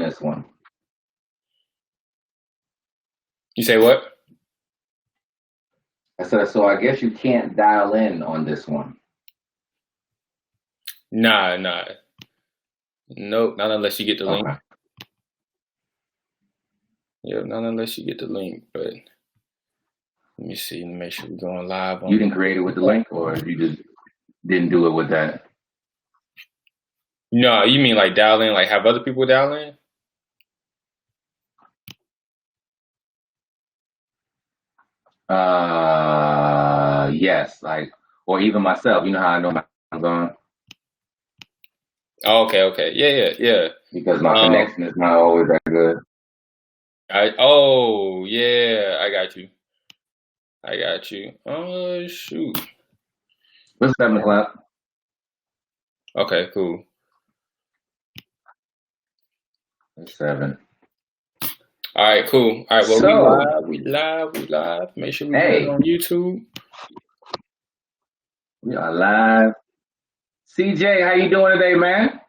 this one. You say what? I said, so I guess you can't dial in on this one. Nah. Nope, not unless you get the link. Okay. Yeah, not unless you get the link, but let me see, make sure we're going live on. You didn't create it with the link, or you just didn't do it with that? No, you mean like dial in, like have other people dial in? Yes, like, or even myself. You know how I know I'm going? Oh, okay. Yeah. Because my connection is not always that good. Yeah, I got you. Oh, shoot. It's 7 o'clock. Okay, cool. It's 7. All right, cool. All right, well, So, we live. Make sure we hey, on YouTube. We are live. CJ, how you doing today, man?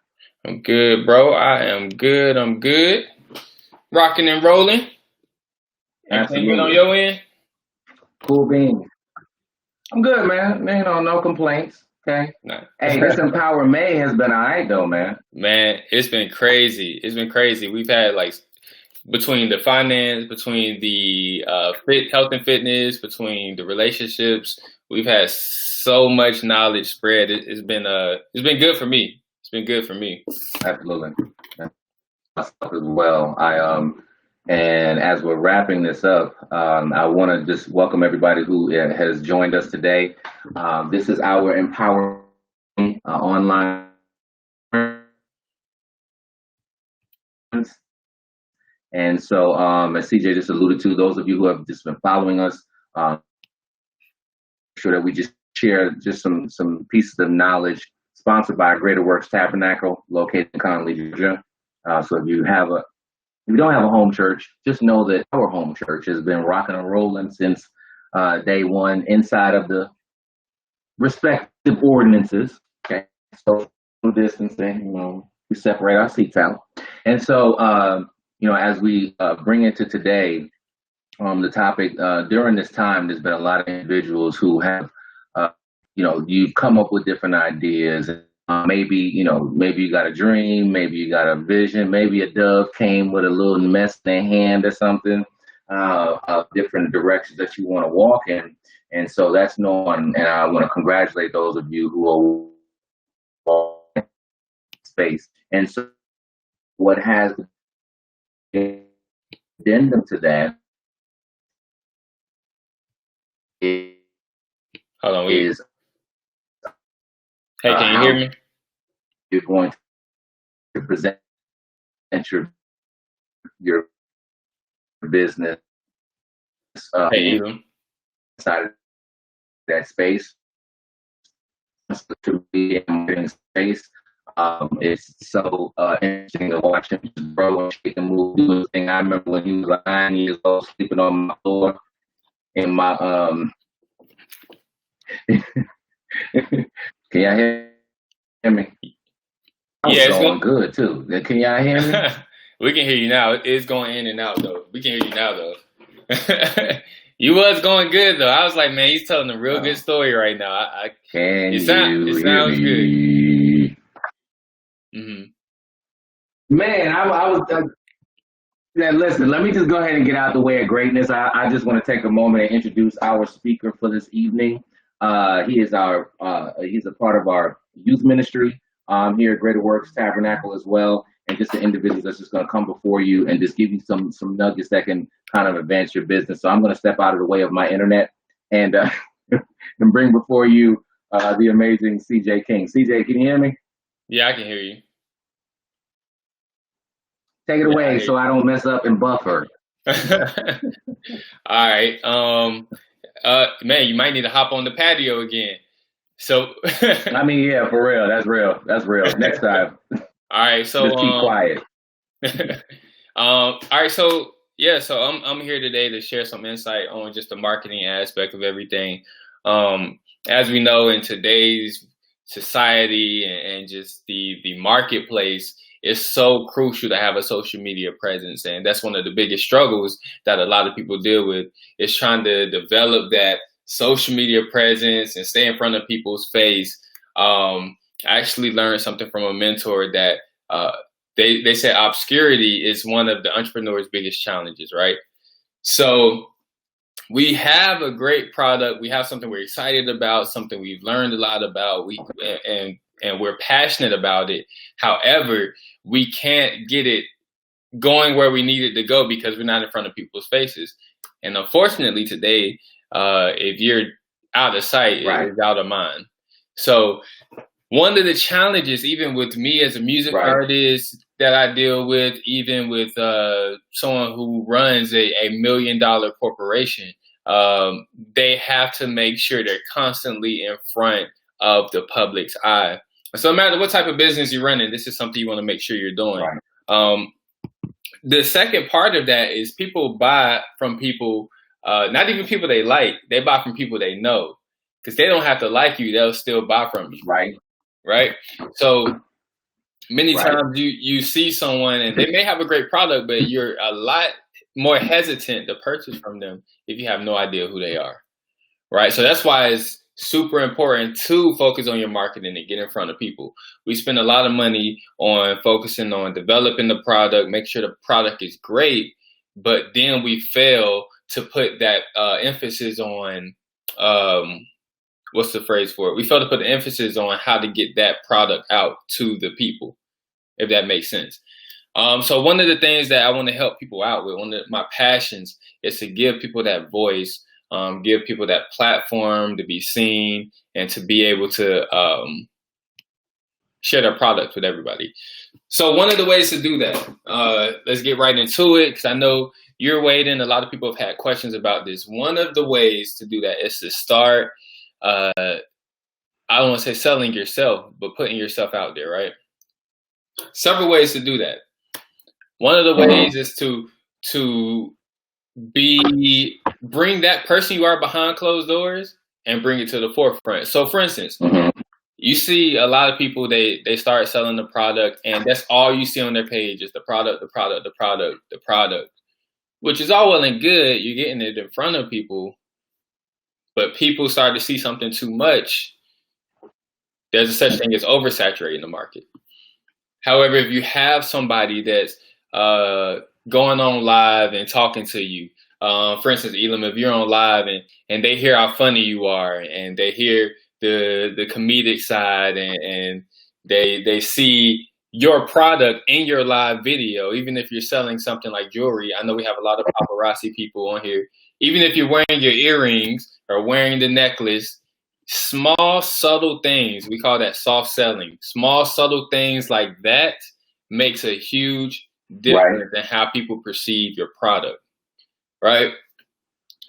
I'm good, bro. I am good. Rocking and rolling. Everything good on your end? Cool beans. I'm good, man. No complaints. Okay. Nah. Hey, this EmpowerMay has been all right, though, man. Man, it's been crazy. We've had like between the finance, between the health and fitness, between the relationships, we've had so much knowledge spread. It's been good for me. It's been good for me. Absolutely. Myself as well. And as we're wrapping this up, I want to just welcome everybody who has joined us today. This is our EmpowerMay online. And so, as CJ just alluded to, those of you who have just been following us, sure that we just share just some pieces of knowledge sponsored by Greater Works Tabernacle, located in Conley, Georgia. So if you don't have a home church, just know that our home church has been rocking and rolling since day one inside of the respective ordinances. Okay, social distancing, we separate our seats out. And so, as we bring it to today, the topic, during this time, there's been a lot of individuals who have, you've come up with different ideas. Maybe you got a dream, maybe you got a vision, maybe a dove came with a little mess in their hand or something, of different directions that you want to walk in. And so that's known, and I want to congratulate those of you who are in space. And so what has addendum to that is, hey, can you hear me? You're going to present your business inside of that space. To be in space, it's so interesting to watch him just grow and shake and move, do his thing. I remember when he was like 9 years old, sleeping on my floor in my Can y'all hear me? Yeah, it's going good too. Can y'all hear me? We can hear you now. It's going in and out though. We can hear you now though. You was going good though. I was like, man, he's telling a real good story right now. It sounds good. Mm-hmm. Man, I was. Listen, let me just go ahead and get out the way of greatness. I just want to take a moment and introduce our speaker for this evening. He's a part of our youth ministry here at Greater Works Tabernacle as well, and just the individuals that's just going to come before you and just give you some nuggets that can kind of advance your business. So I'm going to step out of the way of my internet and and bring before you the amazing CJ King. CJ, can you hear me? Yeah, I can hear you. Take it away so I don't mess up and buffer. All right. Man, you might need to hop on the patio again. So I mean, yeah, for real. That's real. Next time. All right, so just keep quiet. All right, so I'm here today to share some insight on just the marketing aspect of everything. As we know, in today's society and just the marketplace, it's so crucial to have a social media presence. And that's one of the biggest struggles that a lot of people deal with, is trying to develop that social media presence and stay in front of people's face. I actually learned something from a mentor that they said obscurity is one of the entrepreneur's biggest challenges, right? So we have a great product. We have something we're excited about, something we've learned a lot about. And we're passionate about it. However, we can't get it going where we need it to go because we're not in front of people's faces. And unfortunately today, if you're out of sight, right, it's out of mind. So one of the challenges, even with me as a music right, artist that I deal with, even with someone who runs a $1 million corporation, they have to make sure they're constantly in front of the public's eye. So no matter what type of business you're running, this is something you want to make sure you're doing. right. The second part of that is people buy from people, not even people they like, they buy from people they know. Because they don't have to like you, they'll still buy from you. Right. Right? So many Right. times you see someone and they may have a great product, but you're a lot more hesitant to purchase from them if you have no idea who they are. Right? So that's why it's super important to focus on your marketing and get in front of people. We spend a lot of money on focusing on developing the product, make sure the product is great, but then we fail to put that emphasis on, what's the phrase for it? We fail to put the emphasis on how to get that product out to the people, if that makes sense. So one of the things that I want to help people out with, one of my passions, is to give people that voice, give people that platform to be seen and to be able to share their product with everybody. So one of the ways to do that, let's get right into it, because I know you're waiting. A lot of people have had questions about this. One of the ways to do that is to start, I don't want to say selling yourself, but putting yourself out there, right? Several ways to do that. One of the ways is to bring that person you are behind closed doors and bring it to the forefront. So for instance, you see a lot of people, they start selling the product and that's all you see on their page is the product, the product, the product, the product, which is all well and good. You're getting it in front of people, but people start to see something too much. There's a such thing as oversaturating the market. However, if you have somebody that's going on live and talking to you, for instance, Elam, if you're on live and they hear how funny you are and they hear the comedic side and they see your product in your live video, even if you're selling something like jewelry. I know we have a lot of paparazzi people on here. Even if you're wearing your earrings or wearing the necklace, small, subtle things, we call that soft selling. Small, subtle things like that makes a huge difference in how people perceive your product, right?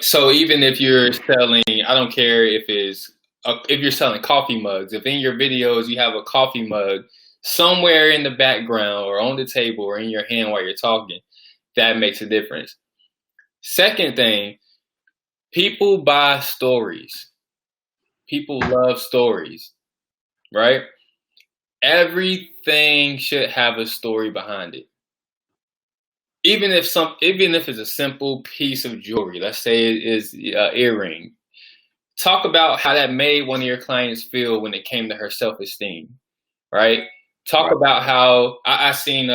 So even if you're selling, I don't care if you're selling coffee mugs, if in your videos you have a coffee mug somewhere in the background or on the table or in your hand while you're talking, that makes a difference. Second thing, people buy stories. People love stories, right? Everything should have a story behind it. Even if it's a simple piece of jewelry, let's say it is an earring, talk about how that made one of your clients feel when it came to her self-esteem, right? Talk about how I seen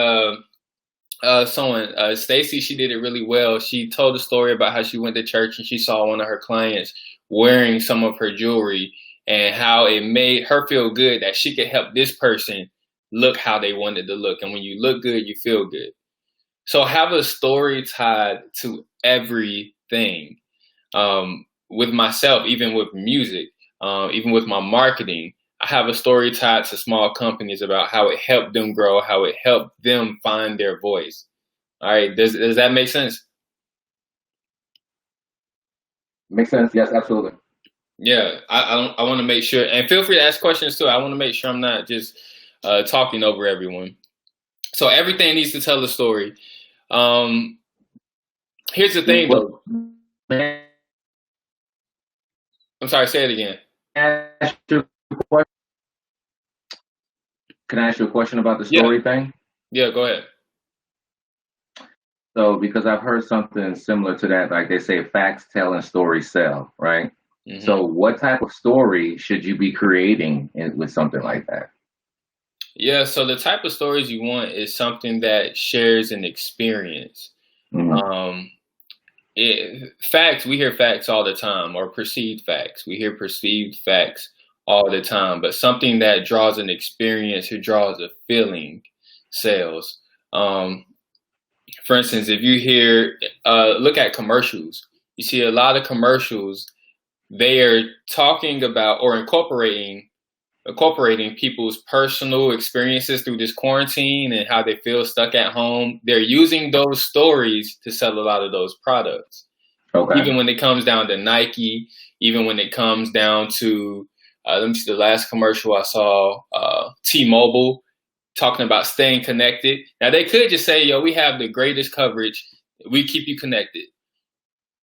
someone, Stacy, she did it really well. She told a story about how she went to church and she saw one of her clients wearing some of her jewelry and how it made her feel good that she could help this person look how they wanted to look. And when you look good, you feel good. So have a story tied to everything. With myself, even with music, even with my marketing, I have a story tied to small companies about how it helped them grow, how it helped them find their voice. All right. Does that make sense? Makes sense. Yes, absolutely. Yeah. I want to make sure, and feel free to ask questions too. I want to make sure I'm not just talking over everyone. So everything needs to tell a story. Here's the thing though. I'm sorry, say it again. Can I ask you a question about the story thing? Yeah, go ahead. So, because I've heard something similar to that, like they say, facts tell and stories sell, right? Hmm. So, what type of story should you be creating with something like that? Yeah, so the type of stories you want is something that shares an experience. Hmm. Um, Facts, we hear facts all the time, or perceived facts. We hear perceived facts all the time, but something that draws an experience or draws a feeling sells. Um, for instance, if you hear, look at commercials, you see a lot of commercials, they are talking about or incorporating people's personal experiences through this quarantine and how they feel stuck at home. They're using those stories to sell a lot of those products. Okay. Even when it comes down to Nike, even when it comes down to, let me see, the last commercial I saw, T-Mobile, talking about staying connected. Now they could just say, yo, we have the greatest coverage. We keep you connected.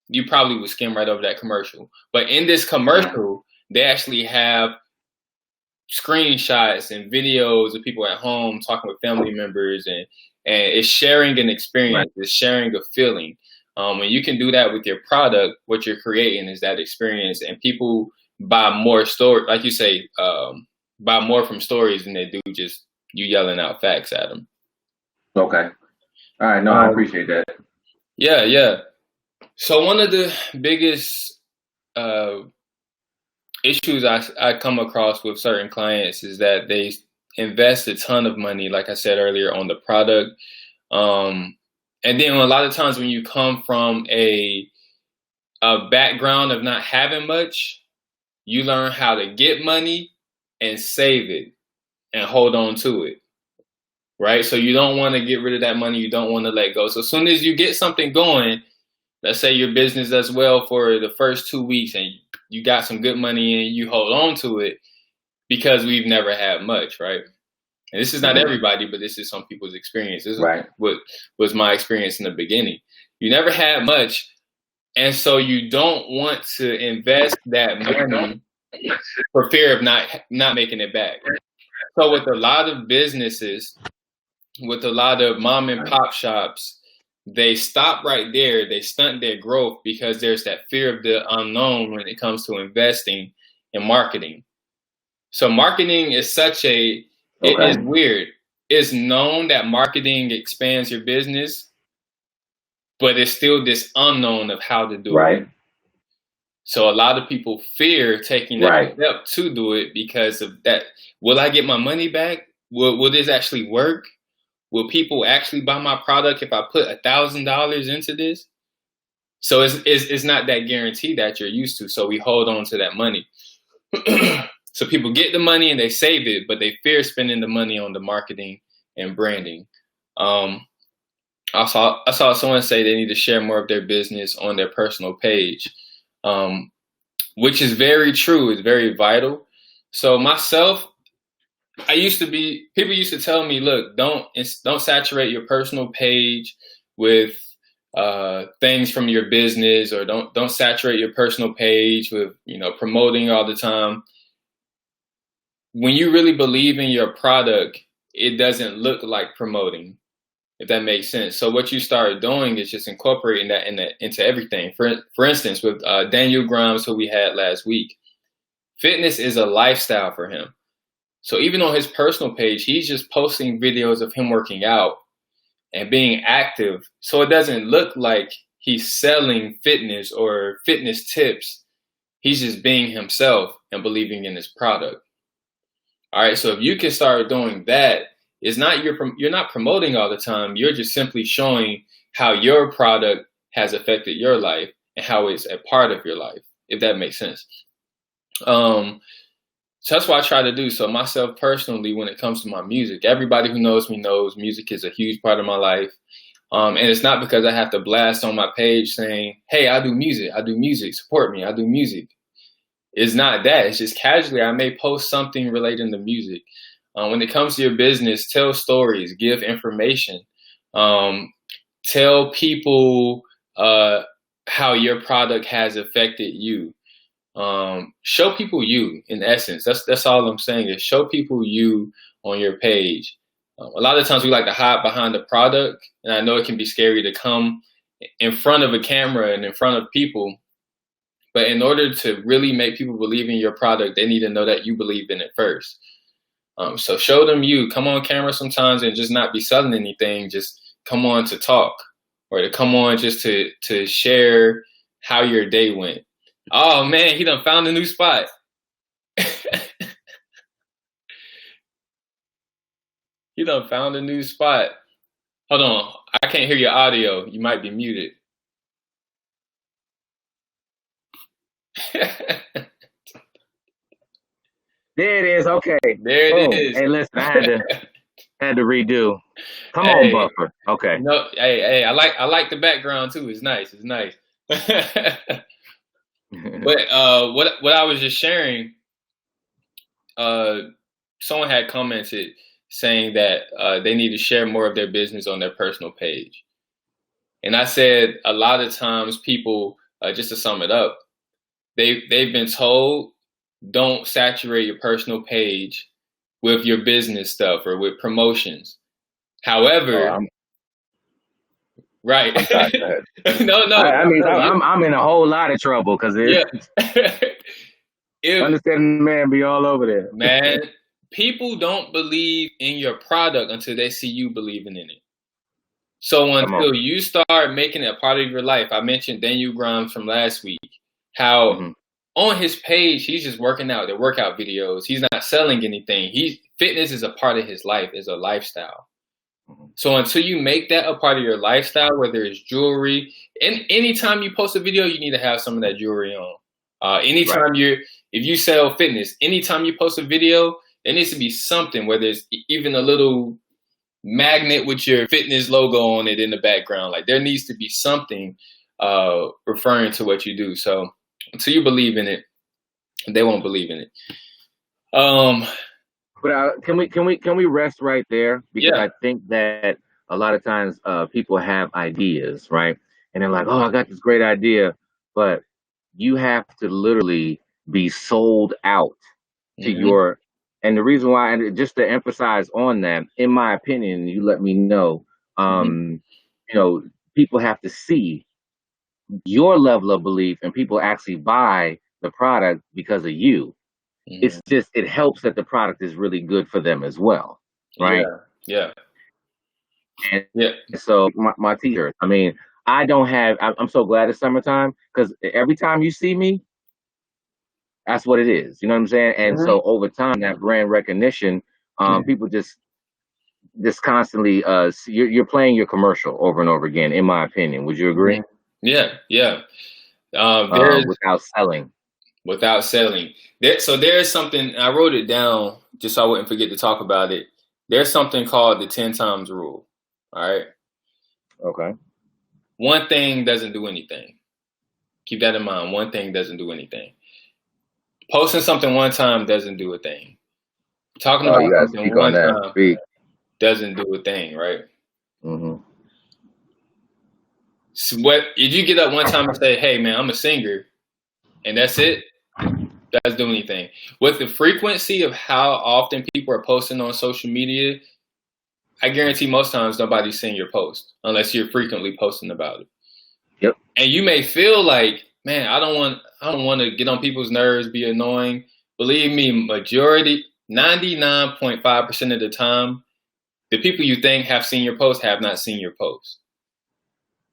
You probably would skim right over that commercial. But in this commercial, they actually have screenshots and videos of people at home talking with family members, and it's sharing an Right. experience, it's sharing a feeling. When you can do that with your product, what you're creating is that experience, and people buy more story, like you say, buy more from stories than they do just you yelling out facts at them. Okay. All right. No, I appreciate that. Yeah, yeah. So one of the biggest uh, issues I come across with certain clients is that they invest a ton of money, like I said earlier, on the product. Um, and then a lot of times when you come from a background of not having much, you learn how to get money and save it and hold on to it. Right. So you don't want to get rid of that money. You don't want to let go. So as soon as you get something going, let's say your business does well for the first 2 weeks and you got some good money and you hold on to it because we've never had much, right? And this is not Hmm. everybody, but this is some people's experience. This is Right. what was my experience in the beginning. You never had much, and so you don't want to invest that money for fear of not making it back. So with a lot of businesses, with a lot of mom and pop shops, they stop right there. They stunt their growth because there's that fear of the unknown when it comes to investing in marketing. So marketing is it is Okay. weird. It's known that marketing expands your business, but it's still this unknown of how to do it. Right. So a lot of people fear taking that Right. step to do it because of that. Will I get my money back? Will this actually work? Will people actually buy my product if I put $1,000 into this? So it's not that guarantee that you're used to. So we hold on to that money. So people get the money and they save it, but they fear spending the money on the marketing and branding. Um, I saw someone say they need to share more of their business on their personal page, um, which is very true. It's very vital. So myself, people used to tell me, look, don't saturate your personal page with things from your business, or don't saturate your personal page with promoting all the time. When you really believe in your product, it doesn't look like promoting, if that makes sense. So what you start doing is just incorporating that into everything. For instance, with Daniel Grimes, who we had last week, fitness is a lifestyle for him. So even on his personal page, he's just posting videos of him working out and being active. So it doesn't look like he's selling fitness or fitness tips. He's just being himself and believing in his product. All right. So if you can start doing that, it's not you're not promoting all the time. You're just simply showing how your product has affected your life and how it's a part of your life, if that makes sense. Um, so that's what I try to do. So myself personally, when it comes to my music, everybody who knows me knows music is a huge part of my life. And it's not because I have to blast on my page saying, hey, I do music, support me, I do music. It's not that. It's just casually, I may post something relating to music. When it comes to your business, tell stories, give information, um, tell people how your product has affected you. Show people you, in essence. That's all I'm saying, is show people you on your page. A lot of times we like to hide behind the product, and I know it can be scary to come in front of a camera and in front of people. But in order to really make people believe in your product, they need to know that you believe in it first. So show them you. Come on camera sometimes and just not be selling anything. Just come on to talk, or to come on just to share how your day went. Oh man, he done found a new spot. He done found a new spot. Hold on, I can't hear your audio. You might be muted. There it is. Okay. There it is. Hey, listen, I had to redo. Come on, Buffer. Okay. No, hey, I like the background too. It's nice. It's nice. But what I was just sharing, someone had commented saying that they need to share more of their business on their personal page, and I said a lot of times people, just to sum it up, they've been told, don't saturate your personal page with your business stuff or with promotions. However, right? I'm sorry, go ahead. No. I mean, I'm in a whole lot of trouble because understanding the man be all over there. Man, people don't believe in your product until they see you believing in it. So until you start making it a part of your life, I mentioned Daniel Grimes from last week, how on his page, he's just working out, the workout videos. He's not selling anything. Fitness is a part of his life, is a lifestyle. So until you make that a part of your lifestyle, whether it's jewelry, and anytime you post a video, you need to have some of that jewelry on. Anytime if you sell fitness, anytime you post a video, there needs to be something, whether it's even a little magnet with your fitness logo on it in the background. Like there needs to be something referring to what you do. So until you believe in it, they won't believe in it. But can we rest right there? Because I think that a lot of times people have ideas, right? And they're like, oh, I got this great idea, but you have to literally be sold out to your. And the reason why, and just to emphasize on that, in my opinion, you let me know, people have to see your level of belief, and people actually buy the product because of you. It's just, it helps that the product is really good for them as well, right? Yeah. And so my t-shirt, I mean, I'm so glad it's summertime, because every time you see me, that's what it is. You know what I'm saying? And so over time, that brand recognition, people just constantly, you're playing your commercial over and over again, in my opinion. Would you agree? Yeah. Without selling. So there's something, I wrote it down just so I wouldn't forget to talk about it. There's something called the 10 times rule. All right. Okay. One thing doesn't do anything. Keep that in mind. One thing doesn't do anything. Posting something one time doesn't do a thing. Talking about something one time doesn't do a thing, right? So if you get up one time and say, hey man, I'm a singer, and that's it, doesn't do anything. With the frequency of how often people are posting on social media, I guarantee most times nobody's seeing your post unless you're frequently posting about it. Yep. And you may feel like, man, I don't want to get on people's nerves, be annoying. Believe me, majority, 99.5% of the time, the people you think have seen your post have not seen your post.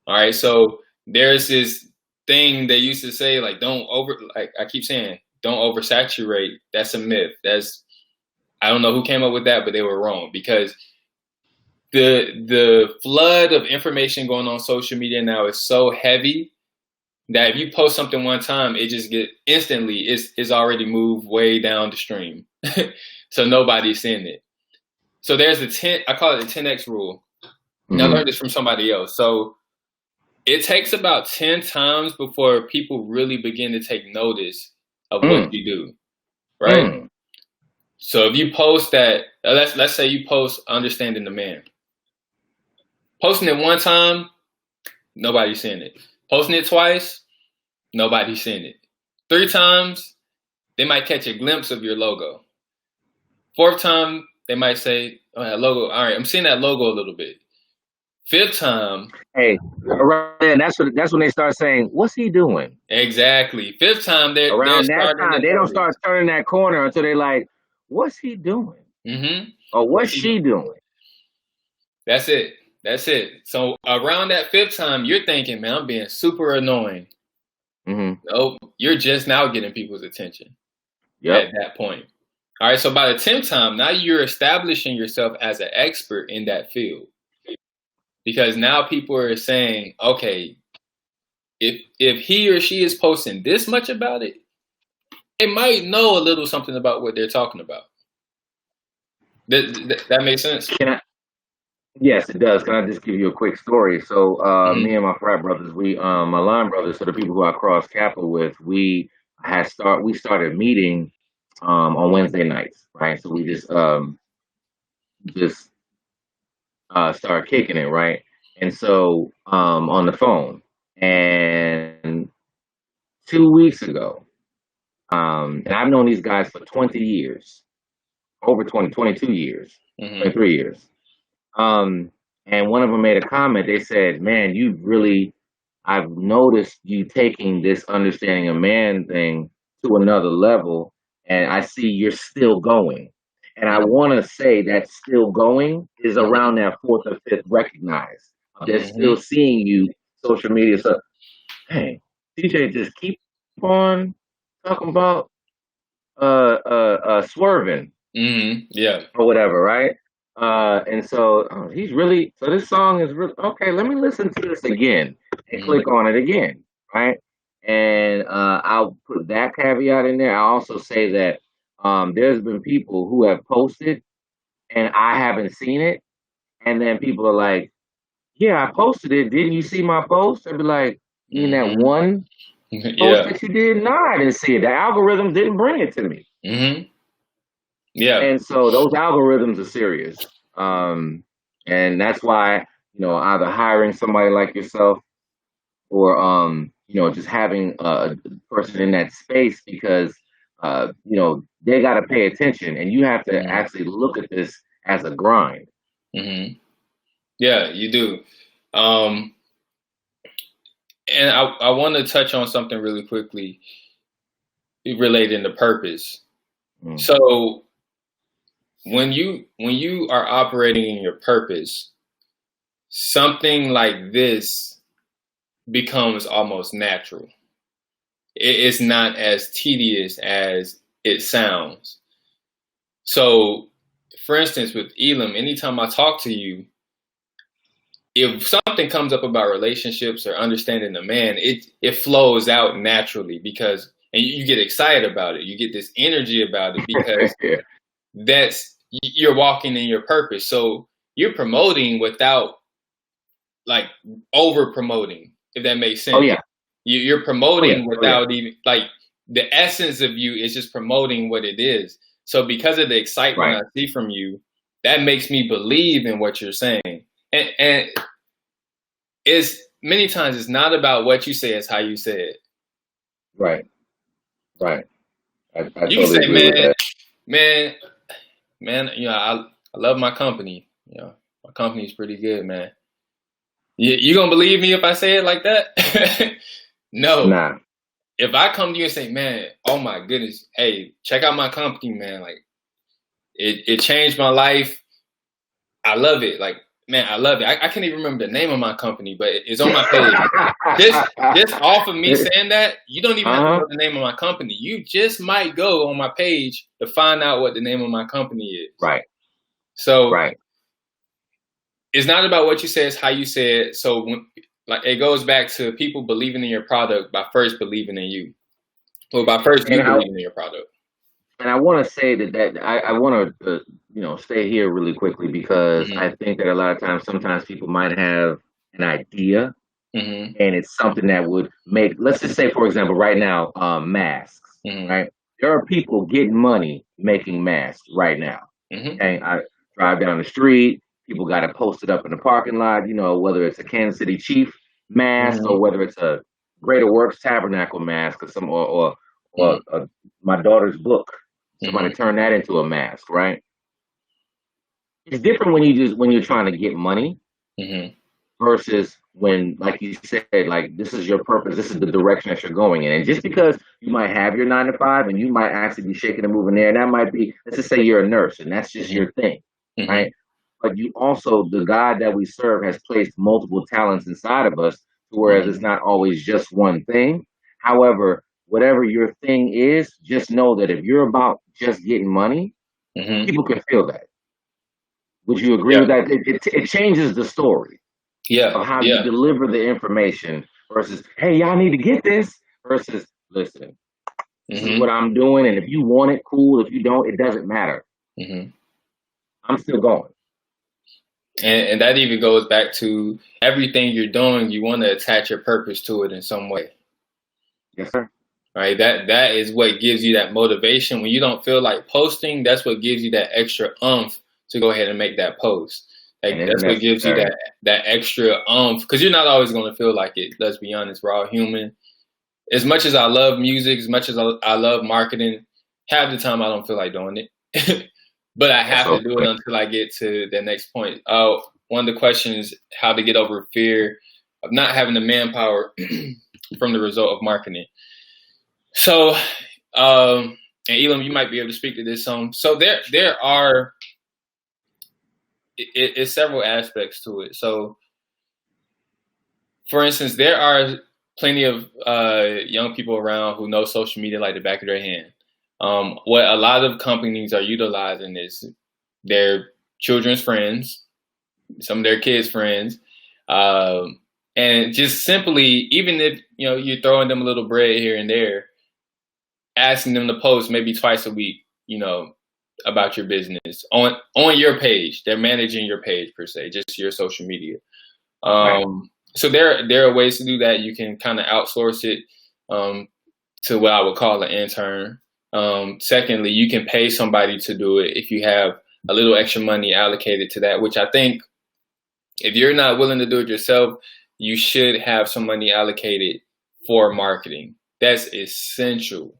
All right. So there's this thing they used to say, like, I keep saying, don't oversaturate. That's a myth. I don't know who came up with that, but they were wrong, because the flood of information going on social media now is so heavy that if you post something one time, it just it's already moved way down the stream. So nobody's seeing it. So there's I call it the 10X rule. And I learned this from somebody else. So it takes about 10 times before people really begin to take notice of what you do, right? So if you post that, let's say you post Understanding the Man. Posting it one time, nobody's seeing it. Posting it twice, nobody's seeing it. 3 times, they might catch a glimpse of your logo. 4th time, they might say, "Oh, that logo. All right, I'm seeing that logo a little bit." Fifth time, hey, around then that's when they start saying, "What's he doing?" exactly. Fifth time, they're Around that starting to time, they don't notice. start turning that corner until they're like, "What's he doing?" Mm-hmm. Or "What's she doing?" That's it. That's it. So around that fifth time, you're thinking, "Man, I'm being super annoying." Mm-hmm. Nope, you're just now getting people's attention Yep. at that point. All right, so by the 10th time, now you're establishing yourself as an expert in that field. Because now people are saying, okay, if he or she is posting this much about it, they might know a little something about what they're talking about. That makes sense? Yes, it does. Can I just give you a quick story? So, me and my frat brothers, my line brothers, so the people who I cross capital with, we started meeting on Wednesday nights, right? So we just started kicking it, right? And so on the phone, and 2 weeks ago, and I've known these guys for 20 years, over 20, 22 years, 23 years. And one of them made a comment. They said, "Man, I've noticed you taking this understanding a man thing to another level, and I see you're still going." And I want to say that still going is around that fourth or fifth recognize. They're still seeing you social media. So, hey, DJ, just keep on talking about swerving. Yeah. Or whatever, right? And so he's really, so this song is really, okay, let me listen to this again and click on it again, right? And I'll put that caveat in there. I also say that there's been people who have posted and I haven't seen it. And then people are like, "Yeah, I posted it. Didn't you see my post?" I'd be like, "You mean that one post that you did?" "No, I didn't see it. The algorithm didn't bring it to me." Yeah. And so those algorithms are serious. And that's why, either hiring somebody like yourself or, just having a person in that space because, they got to pay attention and you have to actually look at this as a grind. Yeah, you do. And I want to touch on something really quickly relating to purpose. So when you are operating in your purpose, something like this becomes almost natural. It's not as tedious as it sounds. So, for instance, with Elam, anytime I talk to you, if something comes up about relationships or understanding a man, it flows out naturally because, and you get excited about it. You get this energy about it because you're walking in your purpose. So you're promoting without like over promoting, if that makes sense. Oh yeah. You're promoting without even like the essence of you is just promoting what it is. So because of the excitement I see from you, that makes me believe in what you're saying. And it's many times it's not about what you say, it's how you say it. Right. I you totally can say, agree with that. man, I love my company. My company's pretty good, man. You gonna believe me if I say it like that? No. Nah. If I come to you and say, "Man, oh my goodness, hey, check out my company, man. Like, it changed my life. I love it. Like, man, I love it. I can't even remember the name of my company, but it's on my page." Just off of me saying that, you don't even have to know the name of my company. You just might go on my page to find out what the name of my company is. Right. So it's not about what you say, it's how you say it. So it goes back to people believing in your product by first believing in you. Well, by first you believing in your product. And I want to say that I want to, stay here really quickly because I think that a lot of times, sometimes people might have an idea and it's something that would make, let's just say, for example, right now, masks, right? There are people getting money making masks right now. And I drive down the street, people got it posted up in the parking lot, whether it's a Kansas City Chief mask or whether it's a Greater Works Tabernacle mask or my daughter's book. Somebody turn that into a mask, right? it's different when you're trying to get money versus when, like you said, like this is your purpose, this is the direction that you're going in. And just because you might have your 9 to 5 and you might actually be shaking and moving there, and that might be, let's just say you're a nurse and that's just your thing, right? But you also, the God that we serve has placed multiple talents inside of us, whereas it's not always just one thing. However, whatever your thing is, just know that if you're about just getting money, people can feel that. Would you agree with that? It changes the story of how you deliver the information versus, hey, y'all need to get this, versus, listen, this is what I'm doing, and if you want it, cool. If you don't, it doesn't matter. I'm still going. And that even goes back to everything you're doing, you want to attach your purpose to it in some way. Yes, sir. Right? That is what gives you that motivation. When you don't feel like posting, that's what gives you that extra oomph to go ahead and make that post. Like, that's what gives you that extra oomph, because you're not always going to feel like it. Let's be honest, we're all human. As much as I love music, as much as I love marketing, half the time I don't feel like doing it. But I have to do it until I get to the next point. One of the questions, how to get over fear of not having the manpower from the result of marketing. So, and Elam, you might be able to speak to this some. So there are it's several aspects to it. So, for instance, there are plenty of young people around who know social media like the back of their hand. What a lot of companies are utilizing is their children's friends, some of their kids' friends, and just simply, even if you're throwing them a little bread here and there, asking them to post maybe twice a week, about your business on your page. They're managing your page per se, just your social media. So there are ways to do that. You can kind of outsource it to what I would call an intern. Secondly, you can pay somebody to do it if you have a little extra money allocated to that, which I think if you're not willing to do it yourself, you should have some money allocated for marketing. That's essential.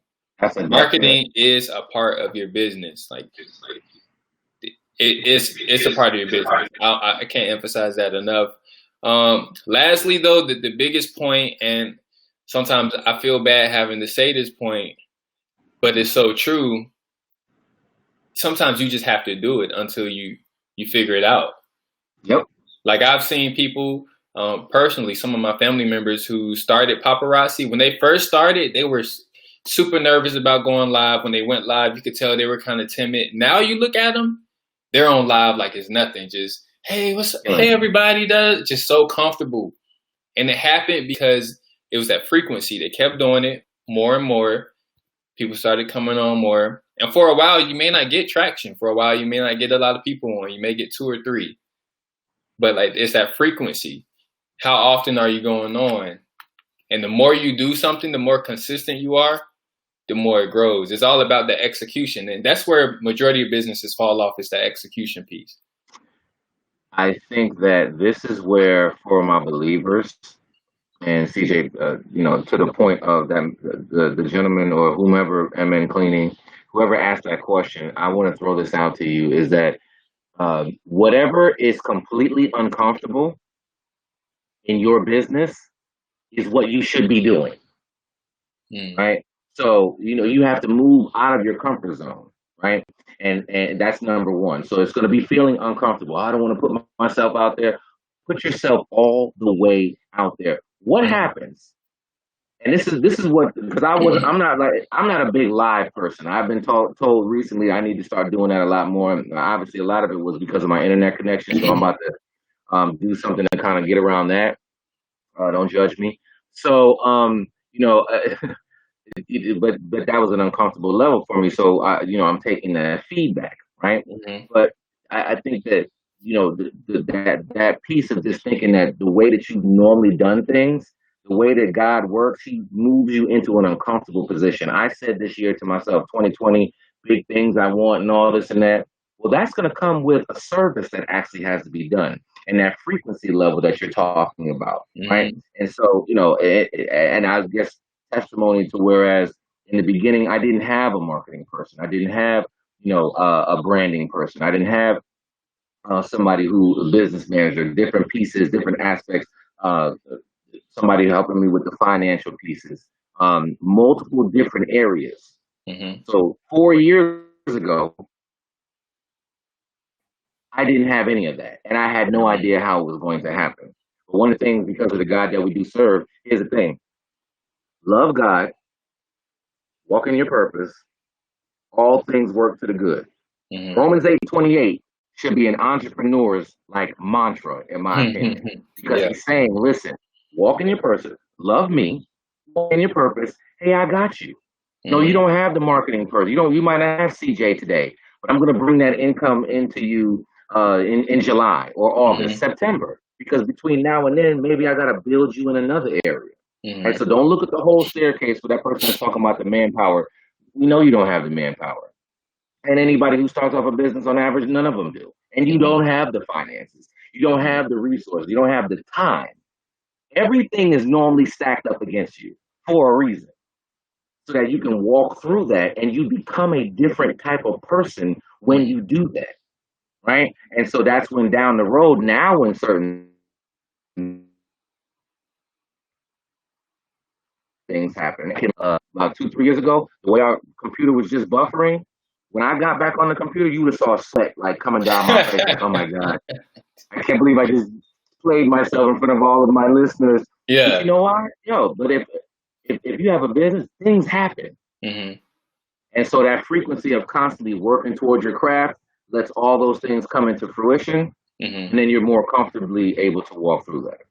Marketing is a part of your business. Like it's a part of your business. I can't emphasize that enough. Lastly, though, the biggest point, and sometimes I feel bad having to say this point, but it's so true. Sometimes you just have to do it until you figure it out. Yep. Like I've seen people, personally, some of my family members who started paparazzi. When they first started, they were super nervous about going live. When they went live, you could tell they were kind of timid. Now you look at them, they're on live like it's nothing. Just, hey, hey, everybody does. Just so comfortable. And it happened because it was that frequency. They kept doing it more and more. People started coming on more. And for a while, you may not get traction. For a while, you may not get a lot of people on. You may get 2 or 3. But like, it's that frequency. How often are you going on? And the more you do something, the more consistent you are, the more it grows. It's all about the execution. And that's where majority of businesses fall off, is the execution piece. I think that this is where, for my believers, and CJ, to the point of that, the gentleman or whomever, MN Cleaning, whoever asked that question, I want to throw this out to you, is that whatever is completely uncomfortable in your business is what you should be doing, right? So, you have to move out of your comfort zone, right? And that's number one. So it's going to be feeling uncomfortable. I don't want to put myself out there. Put yourself all the way out there. What happens? And this is what, because I'm not a big live person. I've been told recently I need to start doing that a lot more. And obviously, a lot of it was because of my internet connection. So I'm about to do something to kind of get around that. Don't judge me. So but that was an uncomfortable level for me. So I'm taking that feedback, right? But I think that that piece of just thinking that the way that you've normally done things, the way that God works, He moves you into an uncomfortable position. I said this year to myself, 2020, big things I want and all this and that. Well, that's going to come with a service that actually has to be done, and that frequency level that you're talking about, right? And so, and I guess testimony to, whereas in the beginning, I didn't have a marketing person. I didn't have, a branding person. I didn't have somebody who a business manager, different pieces, different aspects. Somebody helping me with the financial pieces, multiple different areas. So 4 years ago, I didn't have any of that, and I had no idea how it was going to happen. But one of the things, because of the God that we do serve, here's the thing: love God, walk in your purpose. All things work to the good. Romans 8:28 should be an entrepreneur's like mantra, in my opinion, because he's saying, listen, walk in your purpose, love me, walk in your purpose. Hey, I got you. No, you don't have the marketing person. You might not have CJ today, but I'm going to bring that income into you in July or August, September, because between now and then, maybe I got to build you in another area. Right? So don't look at the whole staircase for that person that's talking about the manpower. We know you don't have the manpower. And anybody who starts off a business on average, none of them do. And you don't have the finances. You don't have the resources. You don't have the time. Everything is normally stacked up against you for a reason, so that you can walk through that and you become a different type of person when you do that, right? And so that's when down the road, now when certain things happen. About 2-3 years ago, the way our computer was just buffering, when I got back on the computer, you would have saw sweat like coming down my face. Like, oh my God, I can't believe I just played myself in front of all of my listeners. Yeah. But you know why? But if you have a business, things happen. And so that frequency of constantly working towards your craft lets all those things come into fruition. And then you're more comfortably able to walk through that.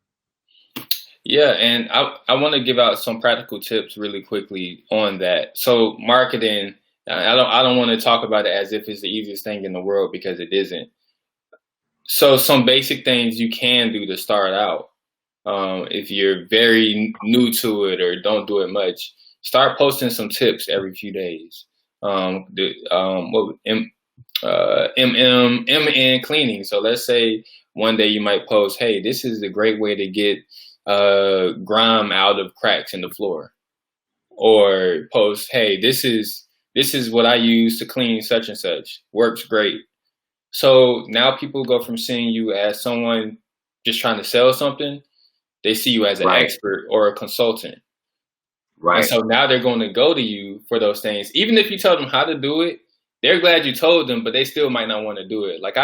Yeah, and I want to give out some practical tips really quickly on that. So marketing, I don't want to talk about it as if it's the easiest thing in the world, because it isn't. So some basic things you can do to start out. If you're very new to it or don't do it much, start posting some tips every few days. MN cleaning. So let's say one day you might post, hey, this is a great way to get grime out of cracks in the floor. Or post, hey, this is what I use to clean such and such. Works great. So now people go from seeing you as someone just trying to sell something, they see you as an expert or a consultant. Right. And so now they're going to go to you for those things. Even if you tell them how to do it, they're glad you told them, but they still might not want to do it. Like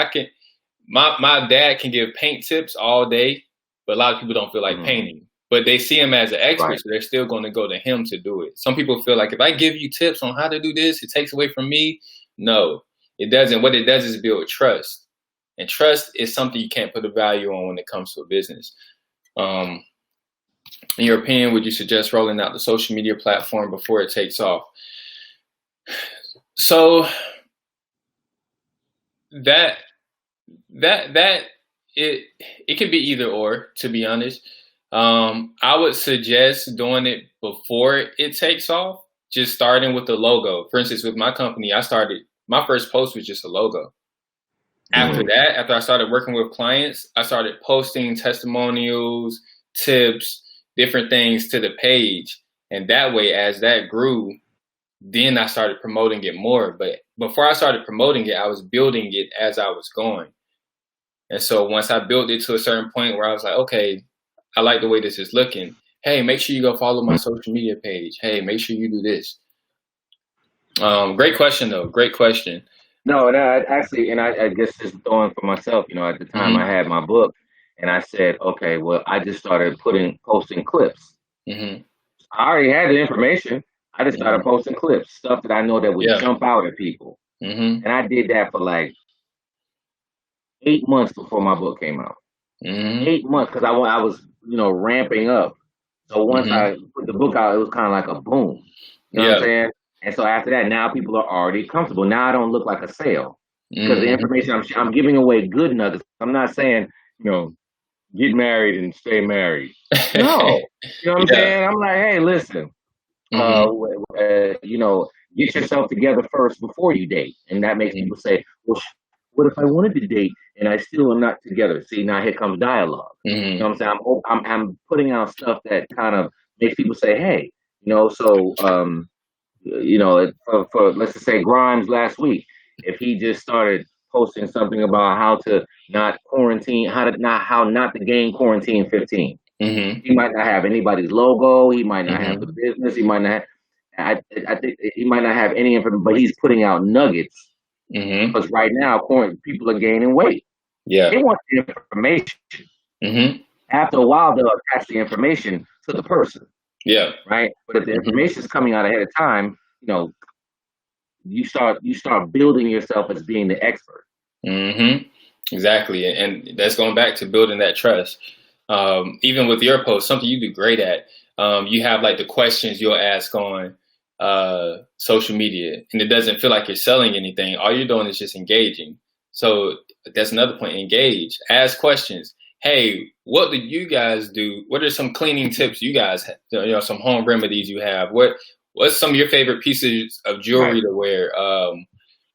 my dad can give paint tips all day, but a lot of people don't feel like painting. But they see him as an expert, so they're still going to go to him to do it. Some people feel like if I give you tips on how to do this, it takes away from me. No, it doesn't. What it does is build trust. And trust is something you can't put a value on when it comes to a business. In your opinion, would you suggest rolling out the social media platform before it takes off? So that it can be either or, to be honest. I would suggest doing it before it takes off, just starting with the logo. For instance, with my company, my first post was just a logo. After that, after I started working with clients, I started posting testimonials, tips, different things to the page. And that way, as that grew, then I started promoting it more. But before I started promoting it, I was building it as I was going. And so once I built it to a certain point where I was like, okay, I like the way this is looking. Hey, make sure you go follow my social media page. Hey, make sure you do this. Great question, though. Great question. No, actually, and I guess just throwing for myself, at the time I had my book, and I said, okay, well, I just started posting clips. I already had the information. I just started posting clips, stuff that I know that would jump out at people. And I did that for like 8 months before my book came out. 8 months, because I was, ramping up. So once I put the book out, it was kind of like a boom. You know what I'm saying? And so after that, now people are already comfortable. Now I don't look like a sale, because the information I'm giving away good nuggets. I'm not saying, get married and stay married. No, you know what I'm saying? I'm like, hey, listen, get yourself together first before you date. And that makes people say, well, what if I wanted to date and I still am not together? See, now here comes dialogue. You know what I'm saying? I'm putting out stuff that kind of makes people say, hey, for let's just say Grimes last week, if he just started posting something about how to not quarantine, how not to gain quarantine 15. Mm-hmm. He might not have anybody's logo. He might not Mm-hmm. have the business. He might not. I think he might not have any information, but he's putting out nuggets. Mm-hmm. Because right now, people are gaining weight. Yeah. They want the information. Mm-hmm. After a while, they'll attach the information to the person. Yeah. Right. But if the information is coming out ahead of time, you start building yourself as being the expert. Mm-hmm. Exactly. And that's going back to building that trust. Even with your post, something you do great at, you have like the questions you'll ask on social media, and it doesn't feel like you're selling anything. All you're doing is just engaging. So that's another point. Engage, ask questions. Hey, what do you guys do? What are some cleaning tips you guys have? Some home remedies you have? What's some of your favorite pieces of jewelry to wear?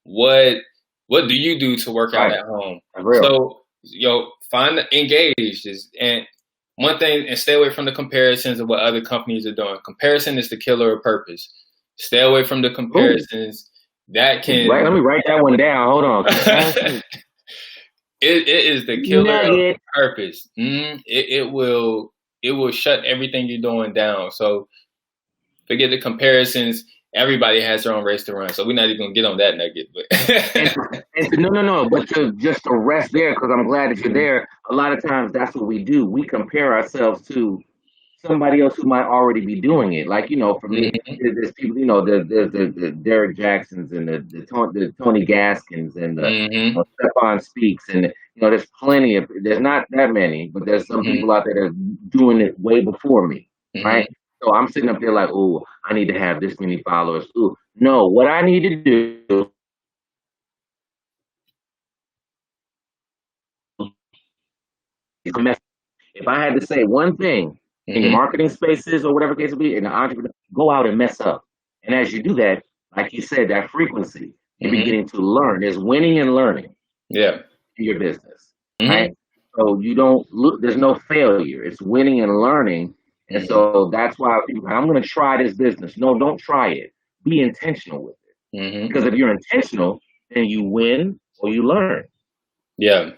What do you do to work out at home? So, find engaged and one thing, and stay away from the comparisons of what other companies are doing. Comparison is the killer of purpose. Stay away from the comparisons. Ooh. That can. Let me write that one down. Hold on. It is the killer of purpose. It will shut everything you're doing down. So forget the comparisons. Everybody has their own race to run, so we're not even gonna get on that nugget. But no. But just to rest there, because I'm glad that you're there. A lot of times, that's what we do. We compare ourselves to somebody else who might already be doing it. Like for me, there's people. The Derek Jacksons and the Tony Gaskins and the Stephon Speaks, and there's plenty of. There's not that many, but there's some people out there that are doing it way before me, right? So I'm sitting up there like, oh, I need to have this many followers. Ooh, no, what I need to do is mess. If I had to say one thing in your marketing spaces or whatever case it be, in the entrepreneur, go out and mess up. And as you do that, like you said, that frequency, you're beginning to learn. There's winning and learning. Yeah. In your business, right? So you don't look. There's no failure. It's winning and learning. And so that's why I'm going to try this business. No, don't try it. Be intentional with it. Because if you're intentional, then you win or you learn. Yeah.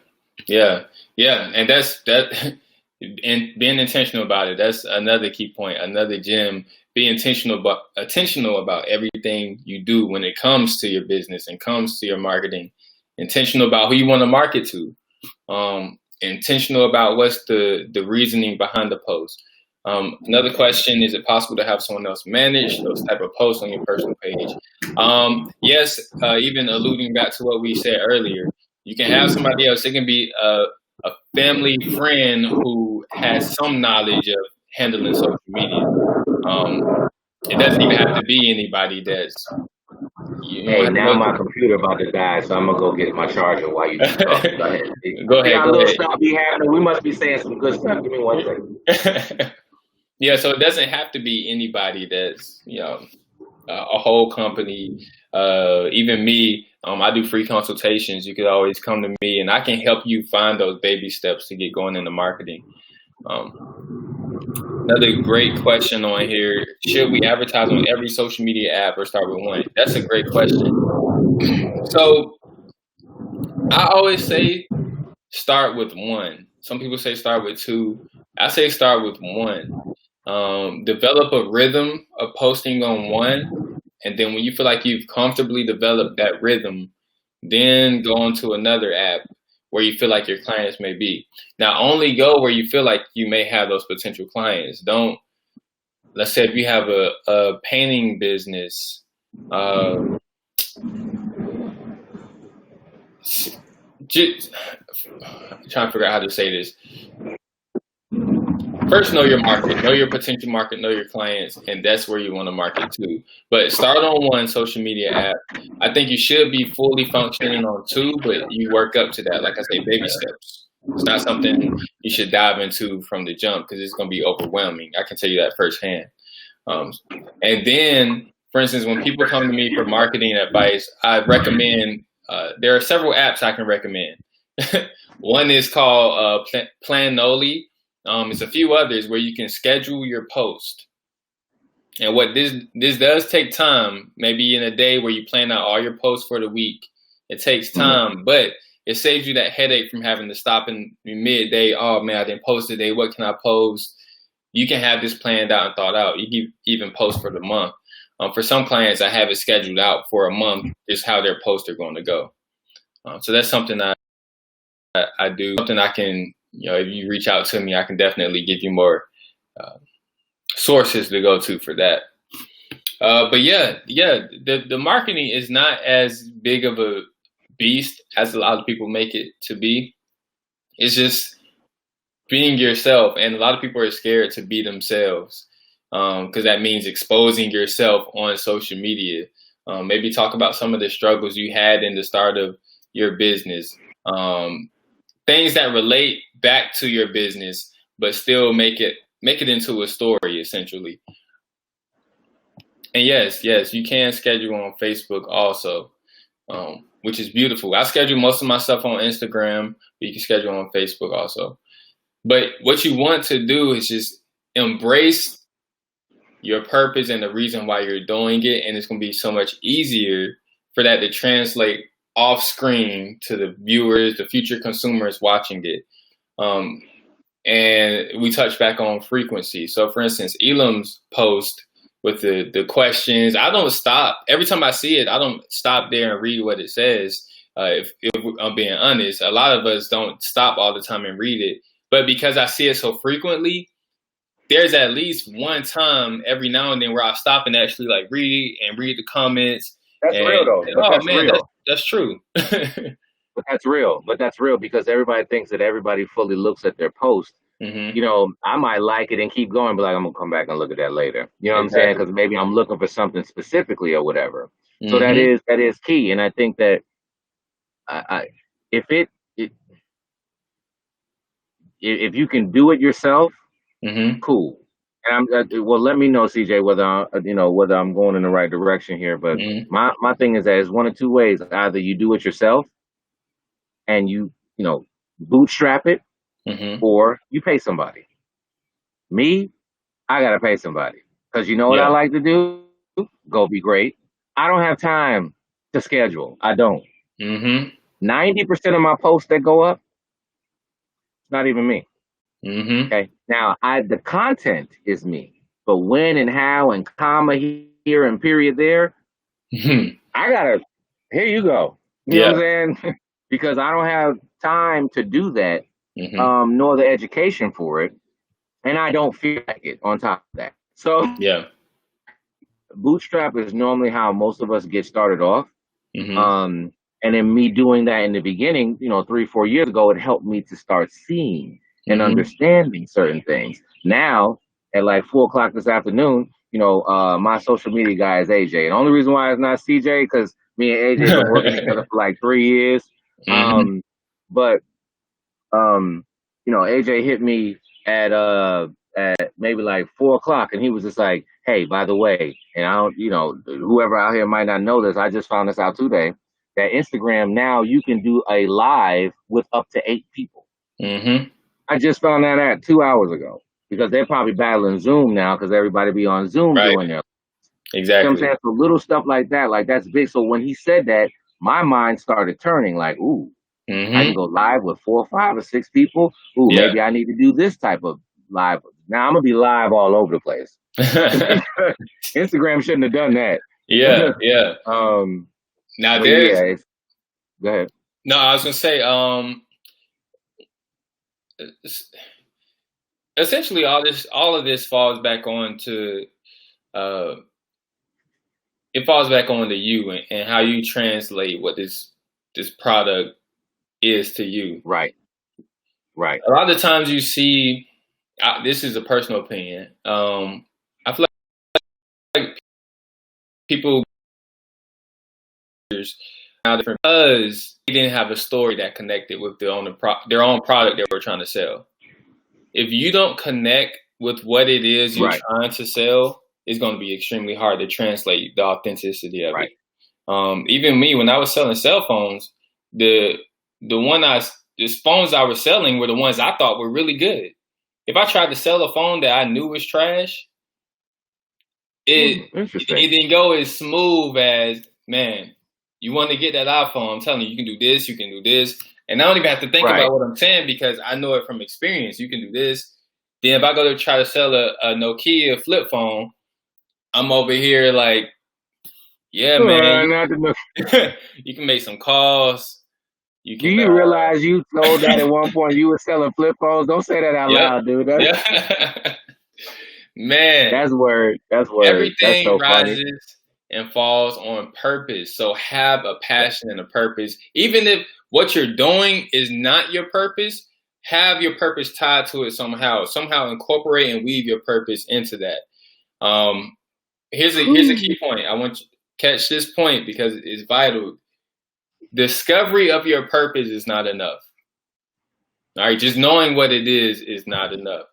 And that's that. And being intentional about it. That's another key point. Another gem. Be intentional about everything you do when it comes to your business and comes to your marketing. Intentional about who you want to market to. Intentional about what's the reasoning behind the post. Another question, is it possible to have someone else manage those type of posts on your personal page? Yes, even alluding back to what we said earlier, you can have somebody else. It can be a family friend who has some knowledge of handling social media. It doesn't even have to be anybody that's... Hey, now my computer about to die, so I'm going to go get my charger while you talk. Go ahead. Go ahead. Stuff be happening. We must be saying some good stuff. Give me 1 second. Yeah, so it doesn't have to be anybody that's, a whole company. Even me, I do free consultations. You could always come to me, and I can help you find those baby steps to get going into marketing. Another great question on here: should we advertise on every social media app or start with one? That's a great question. So I always say start with one. Some people say start with two. I say start with one. Develop a rhythm of posting on one, and then when you feel like you've comfortably developed that rhythm, then go on to another app where you feel like your clients may be. Now, only go where you feel like you may have those potential clients. Don't, let's say if you have a painting business, just trying to figure out how to say this. First, know your market, know your potential market, know your clients, and that's where you want to market to. But start on one social media app. I think you should be fully functioning on two, but you work up to that. Like I say, baby steps. It's not something you should dive into from the jump because it's going to be overwhelming. I can tell you that firsthand. And then, for instance, when people come to me for marketing advice, I recommend, there are several apps I can recommend. One is called Planoli. It's a few others where you can schedule your post. And what this does take time, maybe in a day where you plan out all your posts for the week It takes time, but it saves you that headache from having to stop in midday. Oh man, I didn't post today. What can I post? You can have this planned out and thought out. You can even post for the month. For some clients, I have it scheduled out for a month, just how their posts are going to go. So that's something I do. Something I can, if you reach out to me, I can definitely give you more sources to go to for that. But the marketing is not as big of a beast as a lot of people make it to be. It's just being yourself, and a lot of people are scared to be themselves because that means exposing yourself on social media. Maybe talk about some of the struggles you had in the start of your business, things that relate back to your business, but still make it into a story, essentially. And yes, you can schedule on Facebook also, which is beautiful. I schedule most of my stuff on Instagram, but you can schedule on Facebook also. But what you want to do is just embrace your purpose and the reason why you're doing it. And it's going to be so much easier for that to translate off screen to the viewers, the future consumers watching it. And we touch back on frequency. So for instance, Elam's post with the questions, I don't stop. Every time I see it, I don't stop there and read what it says. If I'm being honest, a lot of us don't stop all the time and read it. But because I see it so frequently, there's at least one time every now and then where I stop and actually like read the comments. That's real though. Oh man, that's true. But that's real. Because everybody thinks that everybody fully looks at their post. Mm-hmm. I might like it and keep going, but like I'm gonna come back and look at that later. You know what I'm saying? Because maybe I'm looking for something specifically or whatever. Mm-hmm. So that is key. And I think that if you can do it yourself, cool. And let me know, CJ, whether I'm going in the right direction here. But my thing is that it's one of two ways. Either you do it yourself and you bootstrap it, or you pay somebody. Me, I gotta pay somebody because you know what I like to do? Go be great. I don't have time to schedule. I don't. 90% of my posts that go up, it's not even me. Okay. Now, the content is me, but when and how and comma here and period there, I gotta. Here you go. You know what I'm saying? Because I don't have time to do that, nor the education for it, and I don't feel like it. On top of that, so bootstrap is normally how most of us get started off. And then me doing that in the beginning, 3-4 years ago, it helped me to start seeing and understanding certain things. Now, at like 4:00 this afternoon, my social media guy is AJ. And the only reason why it's not CJ, because me and AJ have been working together for like 3 years. But AJ hit me at maybe like 4:00, and he was just like, hey, by the way, and I don't, whoever out here might not know this, I just found this out today, that Instagram now you can do a live with up to 8 people. I just found that out 2 hours ago because they're probably battling Zoom now because everybody be on Zoom doing their. Exactly. You know what I'm saying? So little stuff like that, like that's big. So when he said that, my mind started turning like, ooh, I can go live with 4 or 5 or 6 people. Ooh, maybe I need to do this type of live. Now I'm gonna be live all over the place. Instagram shouldn't have done that. Now there's. Go ahead. No, I was gonna say, essentially all of this falls back on to it falls back on to you and how you translate what this product is to you. Right. A lot of times you see, this is a personal opinion. I feel like people now because they didn't have a story that connected with their own product they were trying to sell. If you don't connect with what it is you're trying to sell, it's going to be extremely hard to translate the authenticity of it. Even me, when I was selling cell phones, the phones I was selling were the ones I thought were really good. If I tried to sell a phone that I knew was trash, it didn't go as smooth as, man, You want to get that iPhone. I'm telling you, you can do this, you can do this. And I don't even have to think Right. about what I'm saying because I know it from experience. You can do this. Then if I go to try to sell a Nokia flip phone, I'm over here like, yeah, man, you can make some calls. You can, do you realize you told that at one point you were selling flip phones? Don't say that out loud, dude. Yeah. Man. That's word. Everything That's so rises funny. and falls on purpose. So have a passion and a purpose. Even if what you're doing is not your purpose, have your purpose tied to it somehow. Somehow incorporate and weave your purpose into that. Here's a key point. I want you to catch this point because it's vital. Discovery of your purpose is not enough. All right, just knowing what it is not enough.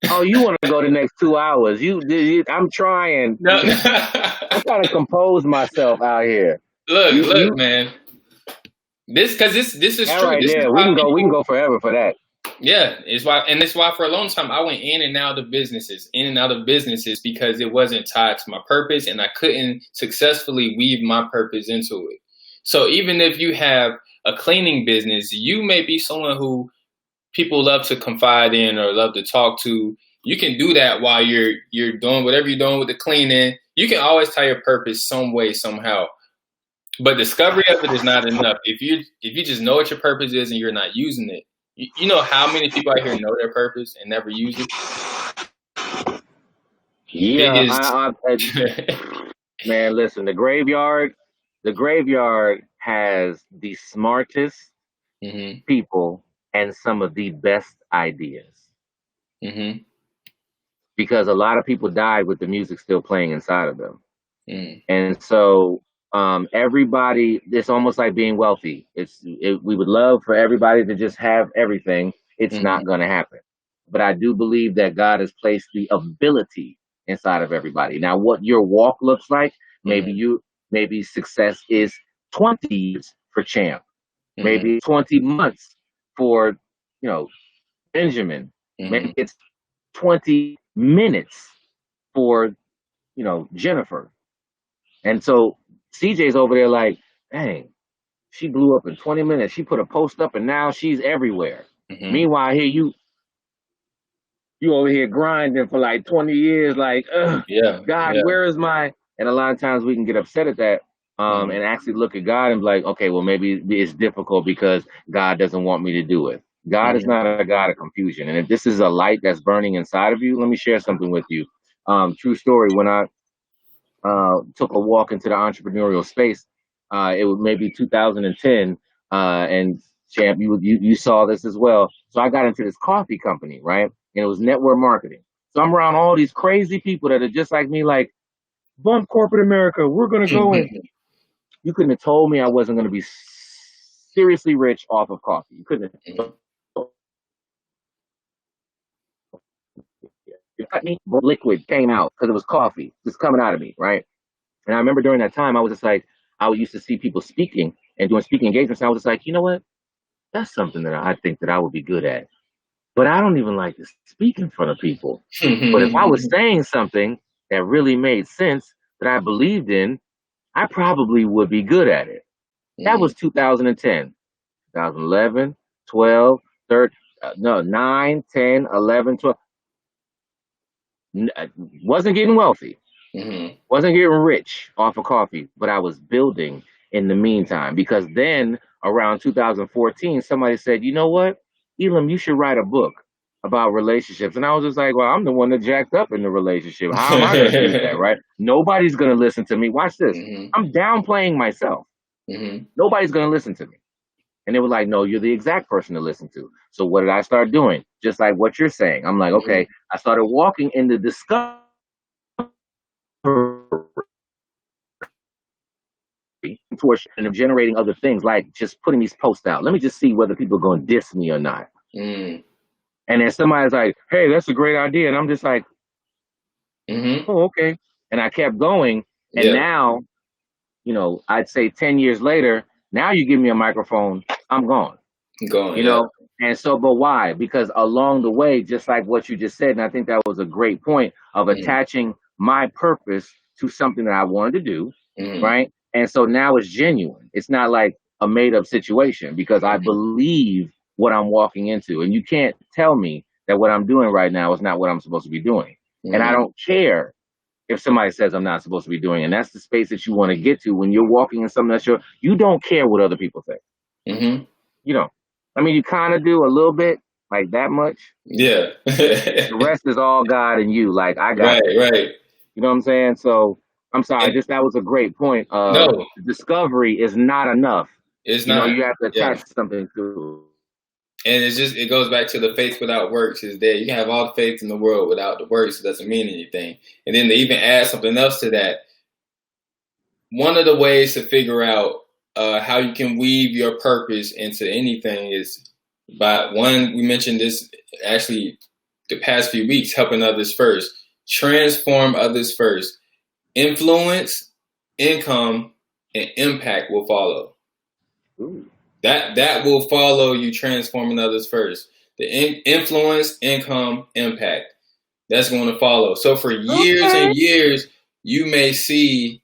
Oh, you want to go the next 2 hours? I'm trying. No. I'm trying to compose myself out here. Look, man. This is true. Right, this yeah, is we can go forever for that. Yeah, it's why for a long time I went in and out of businesses because it wasn't tied to my purpose and I couldn't successfully weave my purpose into it. So even if you have a cleaning business, you may be someone who people love to confide in or love to talk to. You can do that while you're doing whatever you're doing with the cleaning. You can always tie your purpose some way, somehow. But discovery of it is not enough. If you just know what your purpose is and you're not using it, you know how many people out here know their purpose and never use it? Yeah, man, listen, the graveyard has the smartest people and some of the best ideas. Because a lot of people died with the music still playing inside of them. And so everybody, it's almost like being wealthy. We would love for everybody to just have everything. It's not going to happen. But I do believe that God has placed the ability inside of everybody. Now, what your walk looks like, maybe success is 20 years for Champ, maybe 20 months for, Benjamin. Maybe it's 20 minutes for, Jennifer. And so CJ's over there like, dang, she blew up in 20 minutes. She put a post up and now she's everywhere. Meanwhile, here you over here grinding for like 20 years, like, God, where is my... And a lot of times we can get upset at that and actually look at God and be like, okay, well, maybe it's difficult because God doesn't want me to do it. God is not a God of confusion. And if this is a light that's burning inside of you, let me share something with you. True story. When I took a walk into the entrepreneurial space, it was maybe 2010, and Champ, you saw this as well. So I got into this coffee company, right? And it was network marketing. So I'm around all these crazy people that are just like me, like, bump corporate America, we're going to go in. You couldn't have told me I wasn't going to be seriously rich off of coffee. You couldn't have. Liquid came out because it was coffee just coming out of me, right? And I remember during that time, I was just like, I used to see people speaking and doing speaking engagements. And I was just like, you know what? That's something that I think that I would be good at. But I don't even like to speak in front of people. But if I was saying something that really made sense, that I believed in, I probably would be good at it. That was 2010, 2011, 12, 13, 9, 10, 11, 12. Wasn't getting wealthy. Wasn't getting rich off of coffee, but I was building in the meantime. Because then around 2014, somebody said, you know what, Elam, you should write a book about relationships. And I was just like, well, I'm the one that jacked up in the relationship. How am I going to do that, right? Nobody's going to listen to me. Watch this. I'm downplaying myself. Nobody's going to listen to me. And they were like, no, you're the exact person to listen to. So what did I start doing? Just like what you're saying. I'm like, okay, I started walking in the discovery portion of generating other things, like just putting these posts out. Let me just see whether people are going to diss me or not. And then somebody's like, hey, that's a great idea. And I'm just like, oh, okay. And I kept going. And now, I'd say 10 years later, now you give me a microphone, I'm gone. You know? And so, but why? Because along the way, just like what you just said, and I think that was a great point of attaching my purpose to something that I wanted to do, right? And so now it's genuine. It's not like a made up situation because I believe what I'm walking into. And you can't tell me that what I'm doing right now is not what I'm supposed to be doing. And I don't care if somebody says I'm not supposed to be doing it. And that's the space that you want to get to when you're walking in something that's you don't care what other people think. You know, I mean, you kind of do a little bit, like that much. Yeah. The rest is all God and you. Like, I got right, it. right. You know what I'm saying? So I'm sorry, that was a great point. No, discovery is not enough. It's you not. You have to attach something to it. And it goes back to the faith without works is that you can have all the faith in the world without the works. It doesn't mean anything. And then to even add something else to that, one of the ways to figure out how you can weave your purpose into anything is by we mentioned this actually the past few weeks, helping others first, transform others first, influence, income, and impact will follow. Ooh. That will follow you transforming others first. The influence, income, impact. That's going to follow. So for years and years, you may see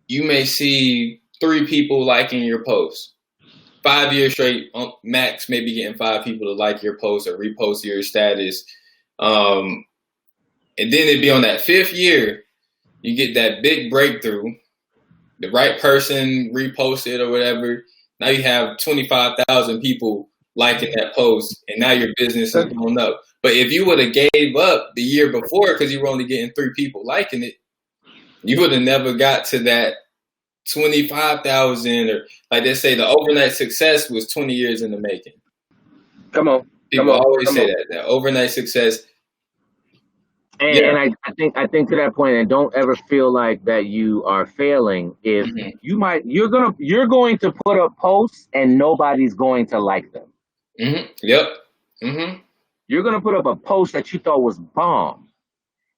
3 people liking your post. 5 years straight, max maybe getting 5 people to like your post or repost your status. And then it'd be on that 5th year, you get that big breakthrough. The right person reposted or whatever. Now you have 25,000 people liking that post, and now your business is going up. But if you would have gave up the year before because you were only getting 3 people liking it, you would have never got to that 25,000, or like they say, the overnight success was 20 years in the making. Come on. People always say that overnight success. And I think to that point, and don't ever feel like that you are failing if you're going to put up posts and nobody's going to like them. Yep. You're going to put up a post that you thought was bomb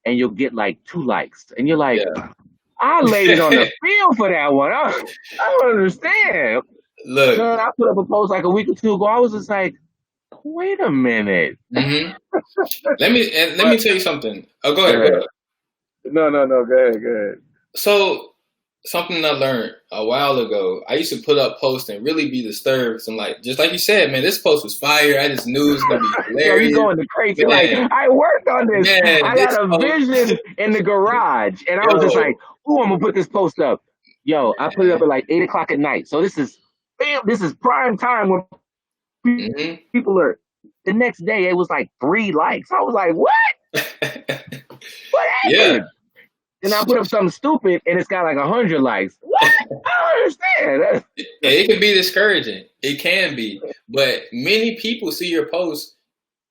and you'll get like 2 likes. And you're like, I laid it on the field for that one. I don't understand. Look, I put up a post like a week or 2 ago. I was just like, wait a minute. Let me tell you something. Oh, go ahead. No. Go ahead. So something I learned a while ago. I used to put up posts and really be disturbed. So I'm like, just like you said, man, this post was fire. I just knew it was gonna be hilarious. You're going to crazy. Man. Like, I worked on this. Man, I got a vision in the garage, and I was just like, "Ooh, I'm gonna put this post up." Yo, I put it up at like 8 o'clock at night. So this is prime time when people are. The next day, it was like 3 likes. I was like, "What? What happened?" Yeah. And I put up something stupid, and it's got like 100 likes. What? I don't understand. It can be discouraging. It can be, but many people see your post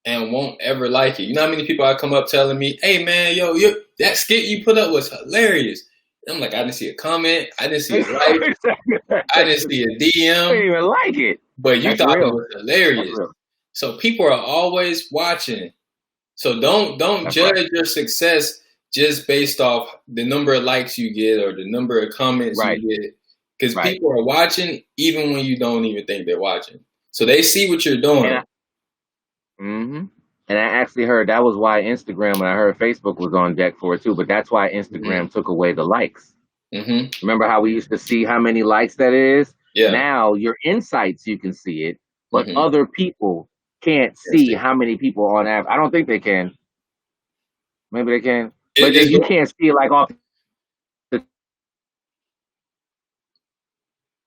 and won't ever like it. You know how many people I come up telling me, "Hey man, that skit you put up was hilarious." I'm like, I didn't see a comment. I didn't see a like. I didn't see a DM. I didn't even like it. But you thought it was hilarious. So people are always watching. So don't judge your success just based off the number of likes you get or the number of comments you get. Because people are watching even when you don't even think they're watching. So they see what you're doing. And I actually heard that was why Instagram, and I heard Facebook was on deck for it too, but that's why Instagram took away the likes. Remember how we used to see how many likes that is? Yeah. Now your insights, you can see it, but other people can't see how many people on average. I don't think they can. Maybe they can. But you can't see like off the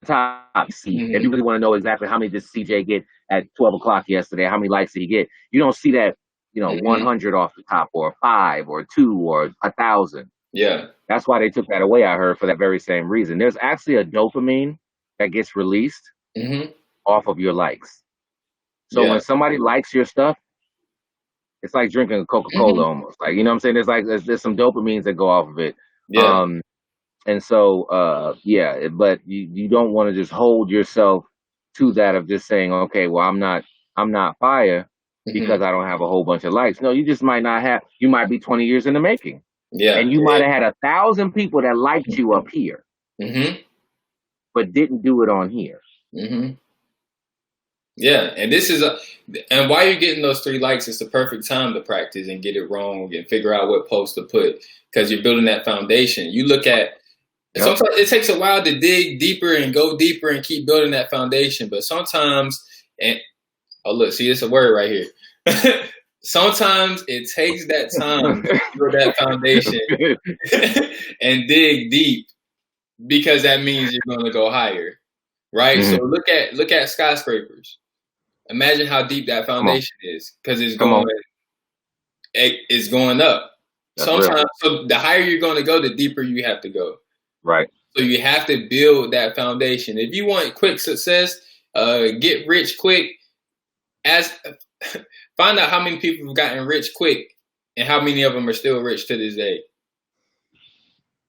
top. See, if you really want to know exactly how many did CJ get at 12 o'clock yesterday, how many likes did he get? You don't see that, 100 off the top, or 5 or 2 or 1,000. Yeah. That's why they took that away, I heard, for that very same reason. There's actually a dopamine that gets released off of your likes. So when somebody likes your stuff, it's like drinking a Coca-Cola almost. Like, you know what I'm saying? There's some dopamines that go off of it. Yeah. And so, but you don't want to just hold yourself to that of just saying, okay, well, I'm not fire because I don't have a whole bunch of likes. No, you just might not have, you might be 20 years in the making. Yeah. And you might have had 1,000 people that liked you up here, but didn't do it on here. Yeah, and and while you're getting those 3 likes, it's the perfect time to practice and get it wrong and figure out what post to put because you're building that foundation. You look at And sometimes it takes a while to dig deeper and go deeper and keep building that foundation. But sometimes, oh look, see, it's a word right here. Sometimes it takes that time to build that foundation and dig deep, because that means you're going to go higher, right? So look at skyscrapers. Imagine how deep that foundation is, because it's going up. That's sometimes, so the higher you're going to go, the deeper you have to go. Right. So you have to build that foundation. If you want quick success, get rich quick. Find out how many people have gotten rich quick, and how many of them are still rich to this day.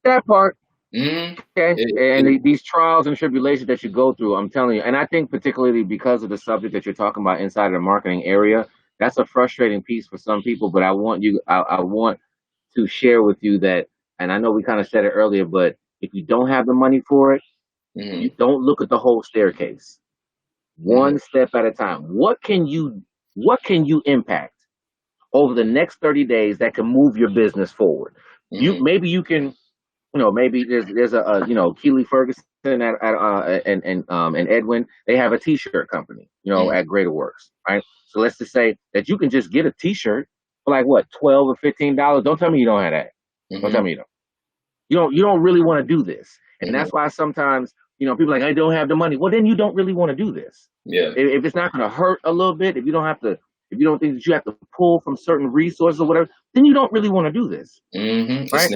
That part. Mm-hmm. Okay. And these trials and tribulations that you go through, I'm telling you, and I think particularly because of the subject that you're talking about inside of the marketing area, that's a frustrating piece for some people. But I want to share with you that, and I know we kind of said it earlier, but if you don't have the money for it, you don't look at the whole staircase. One step at a time. What can you impact over the next 30 days that can move your business forward? Maybe you can, maybe there's a Keeley Ferguson and Edwin, they have a t-shirt company, at Greater Works, right? So let's just say that you can just get a t-shirt for like what, $12 or $15. Don't tell me you don't have that. Don't tell me you don't. You don't really want to do this. And that's why sometimes, people are like, I don't have the money. Well, then you don't really want to do this. Yeah. If it's not going to hurt a little bit, if you don't think that you have to pull from certain resources or whatever, then you don't really want to do this. Right?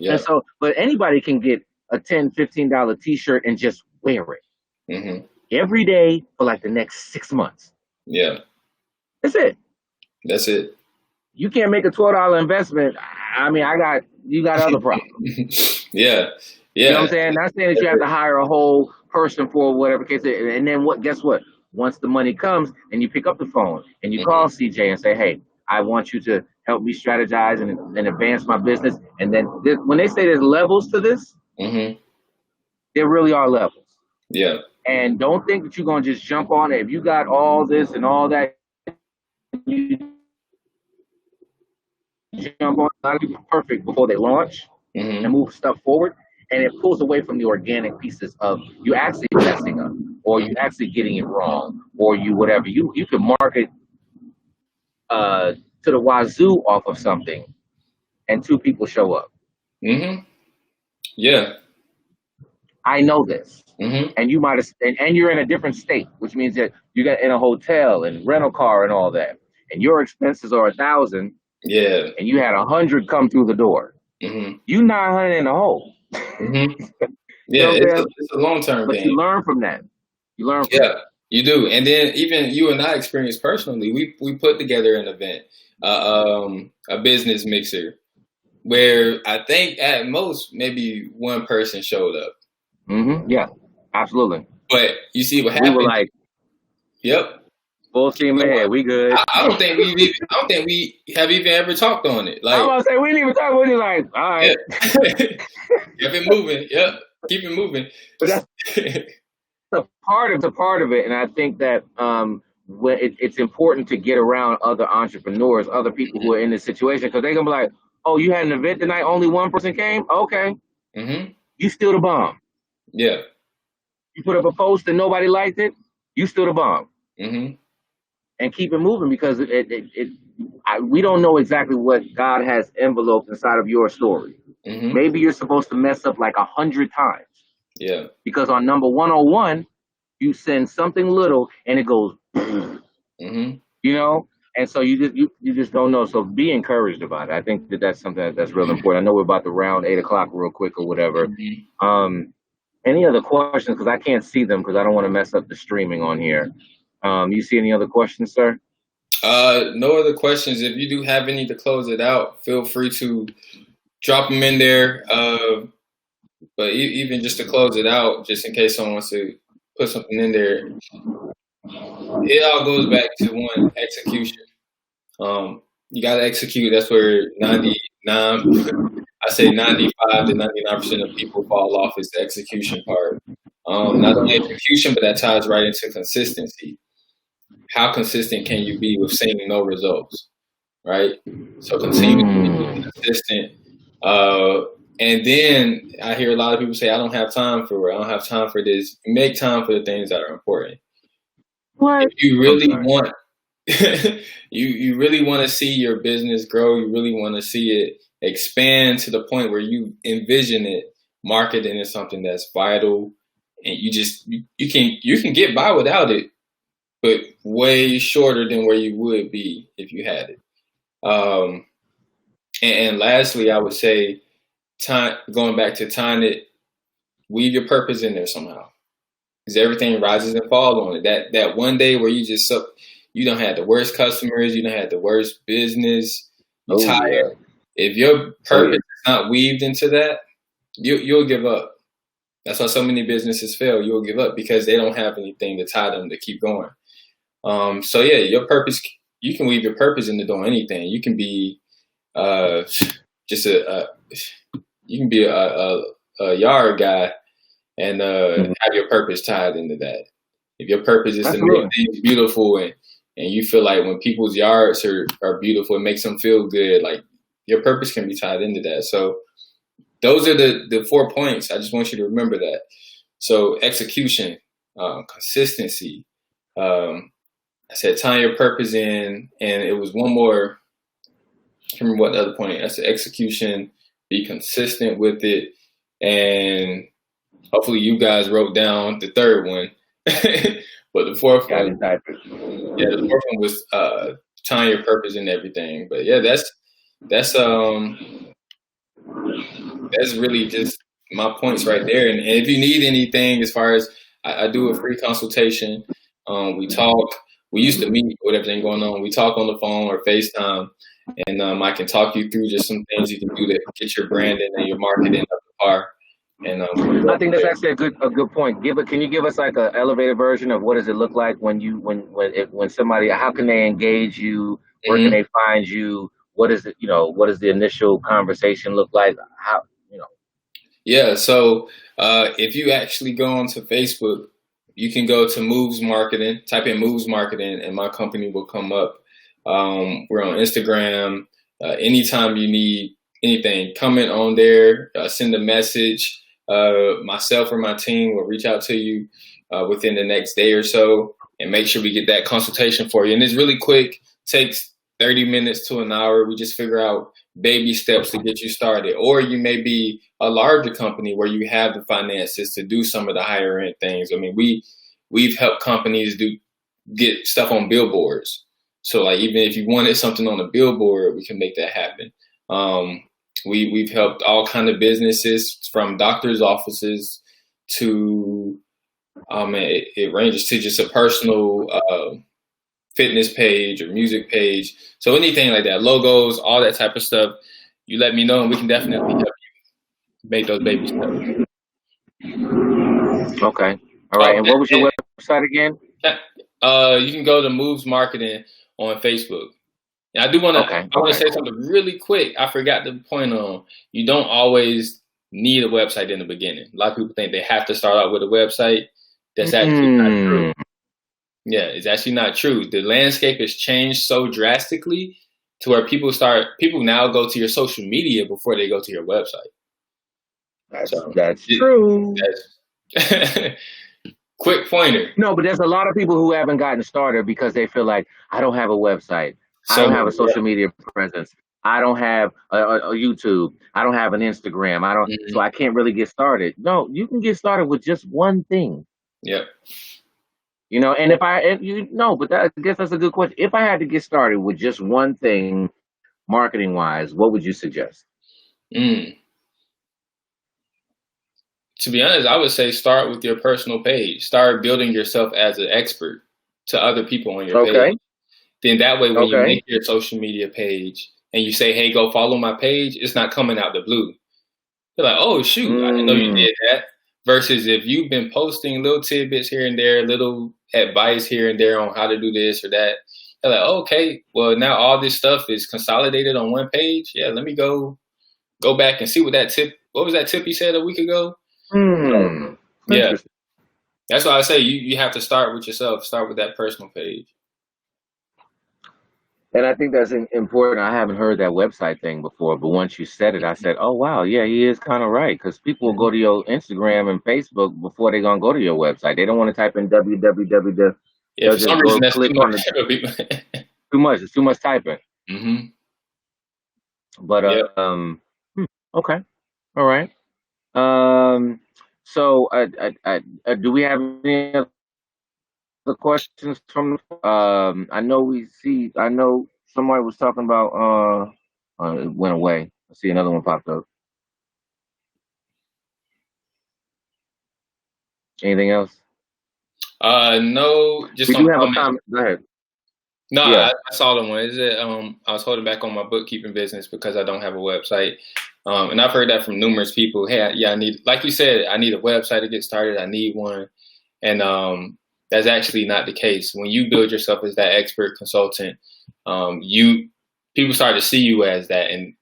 Yeah. And so, but anybody can get a $10, $15 t-shirt and just wear it every day for like the next 6 months. Yeah. That's it. That's it. You can't make a $12 investment. I mean, you got other problems. Yeah. You know what I'm saying? Not saying that you have to hire a whole person for whatever case. And then guess what? Once the money comes and you pick up the phone and you call CJ and say, hey, I want you to help me strategize and advance my business. And then when they say there's levels to this, there really are levels. Yeah. And don't think that you're going to just jump on it. If you got all this and all that, you jump on. A lot of people are perfect before they launch and move stuff forward. And it pulls away from the organic pieces of you actually messing up, or you actually getting it wrong, or you whatever. You can market to the wazoo off of something, and 2 people show up. Yeah. I know this. And you might have, and you're in a different state, which means that you got in a hotel and rental car and all that, and your expenses are 1,000. Yeah. And you had 100 come through the door. You 900 in the hole. Yeah, it's a long-term thing. But you learn from that. Yeah, you do. And then even you and I experienced personally, we put together an event, a business mixer, where I think at most maybe 1 person showed up. Yeah, absolutely. But you see what happened? We were like, yep. Full steam ahead, we good. I don't think we have even ever talked on it. Like, I was gonna say we didn't even talk. We were like, all right, keep it moving. Yep, keep it moving. But that's a part of it, and I think that when it's important to get around other entrepreneurs, other people who are in this situation, because they're gonna be like, oh, you had an event tonight, only 1 person came. Okay, you still the bomb. Yeah. You put up a post and nobody liked it. You still the bomb. And keep it moving, because we don't know exactly what God has enveloped inside of your story. Maybe you're supposed to mess up like 100 times. Yeah. Because on number 101, you send something little and it goes, and so you just don't know. So be encouraged about it. I think that's something that's real important. I know we're about to round 8 o'clock real quick or whatever. Any other questions? Because I can't see them because I don't want to mess up the streaming on here. You see any other questions, sir? No other questions. If you do have any to close it out, feel free to drop them in there. But even just to close it out, just in case someone wants to put something in there, it all goes back to one, execution. You got to execute. That's where 95 to 99% of people fall off, is the execution part. Not only execution, but that ties right into consistency. How consistent can you be with seeing no results, right? So continue to be consistent. And then I hear a lot of people say, I don't have time for it. I don't have time for this. Make time for the things that are important. What? If you really want, you really want to see your business grow. You really want to see it expand to the point where you envision it. Marketing is something that's vital, and you can get by without it, but way shorter than where you would be if you had it. And lastly, I would say, going back to tying it, weave your purpose in there somehow, because everything rises and falls on it. That one day where you don't have the worst customers, you don't have the worst business, you're tired. Yeah. If your purpose is not weaved into that, you'll give up. That's why so many businesses fail. You'll give up because they don't have anything to tie them to keep going. So yeah, your purpose, you can weave your purpose into doing anything. You can be just you can be a yard guy and have your purpose tied into that. If your purpose is to make things beautiful and you feel like when people's yards are beautiful, it makes them feel good, like your purpose can be tied into that. So those are the 4 points. I just want you to remember that. So execution, consistency, I said tying your purpose in, and it was one more. I can't remember what the other point. That's the execution. Be consistent with it, and hopefully you guys wrote down the third one. But the fourth one, the fourth one was tying your purpose in everything. But yeah, that's really just my points right there. And if you need anything, as far as I do a free consultation, we talk. We used to meet with everything going on. We talk on the phone or FaceTime, and I can talk you through just some things you can do to get your branding and your marketing up to par. And I think that's actually a good point. Can you give us like an elevated version of what does it look like when somebody, how can they engage you? Where can they find you? What is it? What does the initial conversation look like? How? Yeah. So if you actually go onto Facebook, you can go to Moves Marketing, type in Moves Marketing, and my company will come up. We're on Instagram. Anytime you need anything, comment on there, send a message. Myself or my team will reach out to you within the next day or so and make sure we get that consultation for you. And it's really quick, takes 30 minutes to an hour. We just figure out baby steps to get you started. Or you may be a larger company where you have the finances to do some of the higher end things. I mean, we've helped companies get stuff on billboards. So like, even if you wanted something on a billboard, we can make that happen. We've helped all kind of businesses, from doctors' offices to, it ranges to just a personal fitness page or music page. So anything like that, logos, all that type of stuff, you let me know and we can definitely help you make those baby steps. Okay. All right. And what was your website again? You can go to Moves Marketing on Facebook. And I do want to say something really quick. I forgot to point on, you don't always need a website in the beginning. A lot of people think they have to start out with a website. That's actually not true. Yeah, it's actually not true. The landscape has changed so drastically to where people now go to your social media before they go to your website. That's true. Quick pointer. No, but there's a lot of people who haven't gotten started because they feel like, I don't have a website. I don't have a social media presence. I don't have a YouTube. I don't have an Instagram. So I can't really get started. No, you can get started with just one thing. Yep. And I guess that's a good question. If I had to get started with just one thing, marketing wise, what would you suggest? To be honest, I would say start with your personal page. Start building yourself as an expert to other people on your page. Then that way, when you make your social media page and you say, hey, go follow my page, it's not coming out the blue. You're like, oh, shoot, I didn't know you did that. Versus if you've been posting little tidbits here and there, little advice here and there on how to do this or that, you're like, okay, well, now all this stuff is consolidated on one page. Yeah, let me go back and see what was that tip you said a week ago? Yeah. That's why I say you have to start with yourself. Start with that personal page. And I think that's important. I haven't heard that website thing before, but once you said it, I said, "Oh wow, yeah, he is kind of right." Because people will go to your Instagram and Facebook before they're gonna go to your website. They don't want to type in www. Yeah, They'll for some just reason go that's too click on much. the too much. It's too much typing. Mm-hmm. But Yep. okay, all right. So do we have any other questions from? I know somebody was talking about. It went away. I see another one popped up. Anything else? No, just We some do have a comments. comment. Go ahead. No, Yeah. I saw the one. Is it? I was holding back on my bookkeeping business because I don't have a website. And I've heard that from numerous people. Hey, yeah, I need, like you said, I need a website to get started. I need one, and that's actually not the case. When you build yourself as that expert consultant, people start to see you as that, and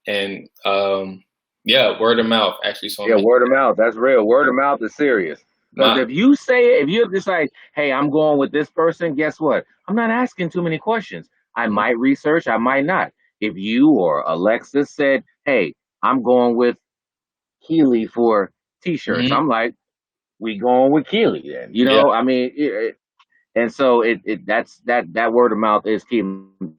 yeah, word of mouth actually. So Yeah, word of mouth. That's real. Word of mouth is serious. Because if you say it, if you're just like, hey, I'm going with this person, guess what? I'm not asking too many questions. I might research, I might not. If you or Alexis said, hey, I'm going with Keely for t-shirts, I'm like, we going with Keely then. You know, I mean, and so that's that word of mouth is key. And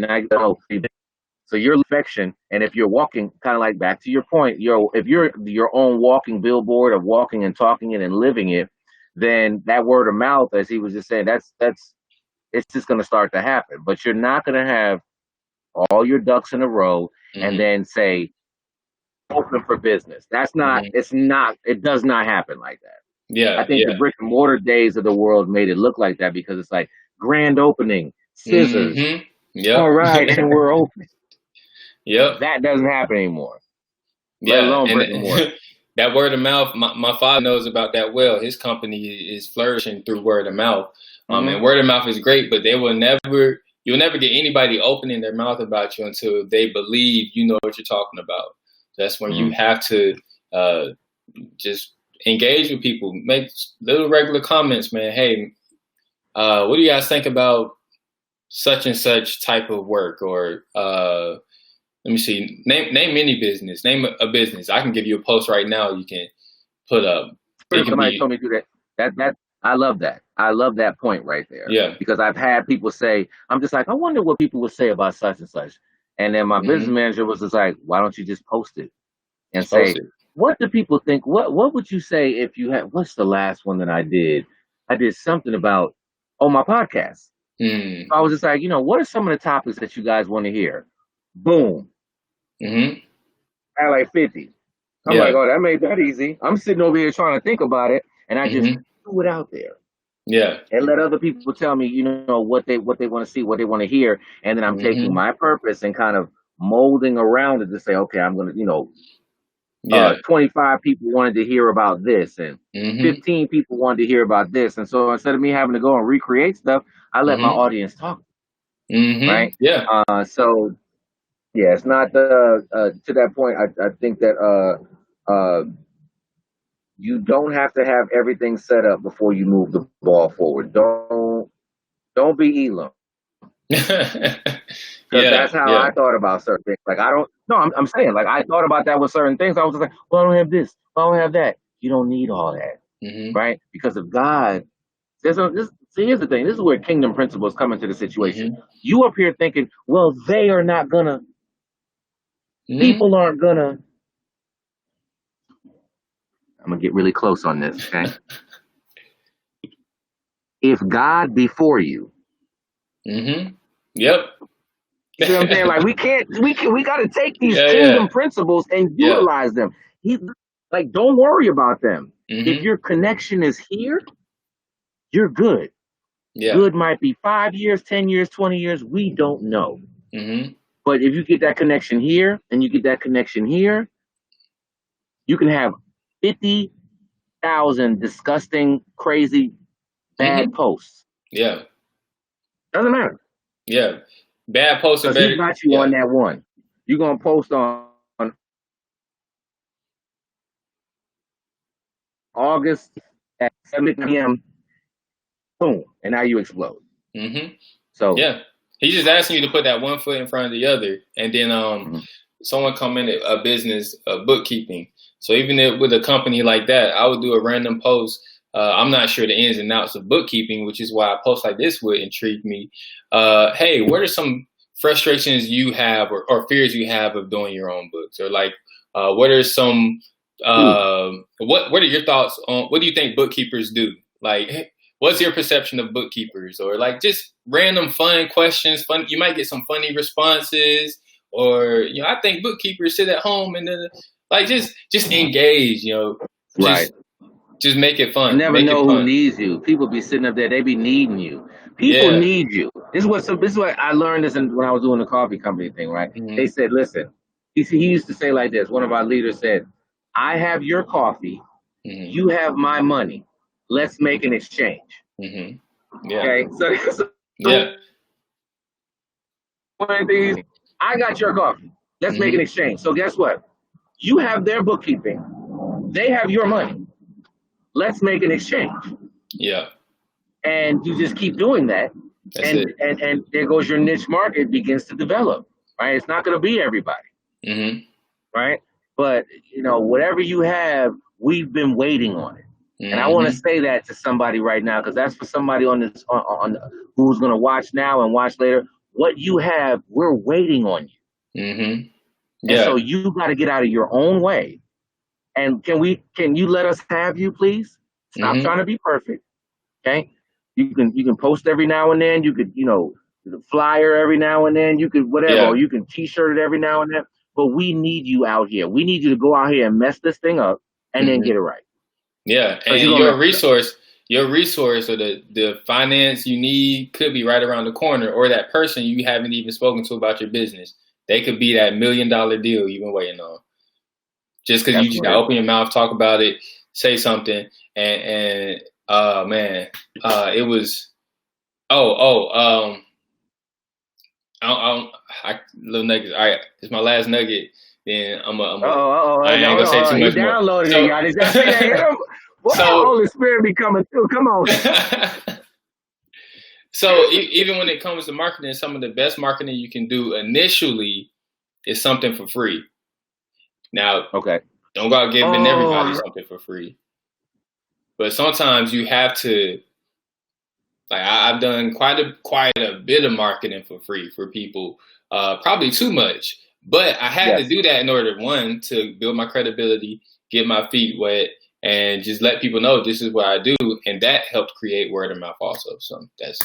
I go, so you're affection, and if you're walking, kind of like back to your point, if you're your own walking billboard of walking and talking it and living it, then that word of mouth, as he was just saying, that's it's just going to start to happen. But you're not going to have all your ducks in a row and then say open for business. That's not. It's not. It does not happen like that. Yeah, I think the brick and mortar days of the world made it look like that because it's like grand opening, scissors. All right, and we're open. That doesn't happen anymore. Let alone brick and mortar. That word of mouth, my father knows about that well. His company is flourishing through word of mouth. And word of mouth is great, but you'll never get anybody opening their mouth about you until they believe you know what you're talking about. That's when you have to just engage with people, make little regular comments, man. Hey, what do you guys think about such and such type of work? Or let me see, name any business, name a business. I can give you a post right now you can put up. Somebody told me to do that. I love that. I love that point right there. Yeah. Because I've had people say, I'm just like, I wonder what people would say about such and such. And then my business manager was just like, why don't you just post it and say, what do people think? What would you say if you had, what's the last one that I did? I did something about, my podcast. So I was just like, what are some of the topics that you guys want to hear? Boom. I had like 50. I'm like, oh, that made that easy. I'm sitting over here trying to think about it, and I just threw it out there. Yeah. And let other people tell me, what they want to see, what they want to hear, and then I'm taking my purpose and kind of molding around it to say, okay, I'm gonna, 25 people wanted to hear about this, and 15 people wanted to hear about this, and so instead of me having to go and recreate stuff, I let my audience talk. Right? Yeah. So yeah, it's not to that point. I think that you don't have to have everything set up before you move the ball forward. Don't be Elam. Because that's how I thought about certain things. Like I'm saying, like I thought about that with certain things. I was just like, well, I don't have this, well, I don't have that. You don't need all that, right? Because of God, here's the thing. This is where kingdom principles come into the situation. You up here thinking, well, they are not gonna. People aren't gonna. I'm gonna get really close on this, okay? If God be for you, Yep. You see what I'm saying? Like we got to take these kingdom principles and utilize them. Don't worry about them. If your connection is here, you're good. Good might be 5 years, 10 years, 20 years. We don't know. But if you get that connection here and you get that connection here, you can have 50,000 disgusting, crazy, bad posts. Yeah. Doesn't matter. Yeah. Bad posts are better. Because he got you on that one. You're going to post on August at 7 p.m. boom, and now you explode. Mm-hmm. So yeah, he's just asking you to put that one foot in front of the other, and then someone come in a business bookkeeping. So even if, with a company like that, I would do a random post. I'm not sure the ins and outs of bookkeeping, which is why a post like this would intrigue me. Hey, what are some frustrations you have or fears you have of doing your own books, or like what are some what are your thoughts on what do you think bookkeepers do? Like, what's your perception of bookkeepers, or like just random fun questions? Fun, you might get some funny responses, or I think bookkeepers sit at home and then like just engage, right. Just make it fun. You never Make know it who fun. needs you. People be sitting up there, they be needing you. People Yeah. need you. This is what I learned this when I was doing the coffee company thing, right? Mm-hmm. They said, listen, he used to say like this. One of our leaders said, I have your coffee, you have my money. Let's make an exchange. Mm-hmm. Yeah. Okay. So yeah. one of these, I got your coffee. Let's make an exchange. So guess what? You have their bookkeeping. They have your money. Let's make an exchange. Yeah. And you just keep doing that. And there goes your niche market begins to develop, right? It's not going to be everybody, right? But, whatever you have, we've been waiting on it. And I want to say that to somebody right now, because that's for somebody on this, on who's going to watch now and watch later. What you have, we're waiting on you. Yeah. And so you got to get out of your own way. And can you let us have you, please? Stop trying to be perfect. Okay. You can post every now and then. You could, the flyer every now and then. You could whatever, or you can t-shirt it every now and then. But we need you out here. We need you to go out here and mess this thing up and then get it right. Yeah, and your resource or the finance you need could be right around the corner, or that person you haven't even spoken to about your business. They could be that $1 million deal you've been waiting on. Just because you just gotta open your mouth, talk about it, say something, and man, it was little nuggets. All right, it's my last nugget. Then I ain't gonna say too much more. Downloaded it, y'all. Boy, the Holy Spirit be coming through. Come on. So even when it comes to marketing, some of the best marketing you can do initially is something for free. Now, don't go out giving everybody something for free. But sometimes you have to, like I've done quite a bit of marketing for free for people, probably too much. But I had to do that in order, one, to build my credibility, get my feet wet, and just let people know this is what I do. And that helped create word of mouth also. So that's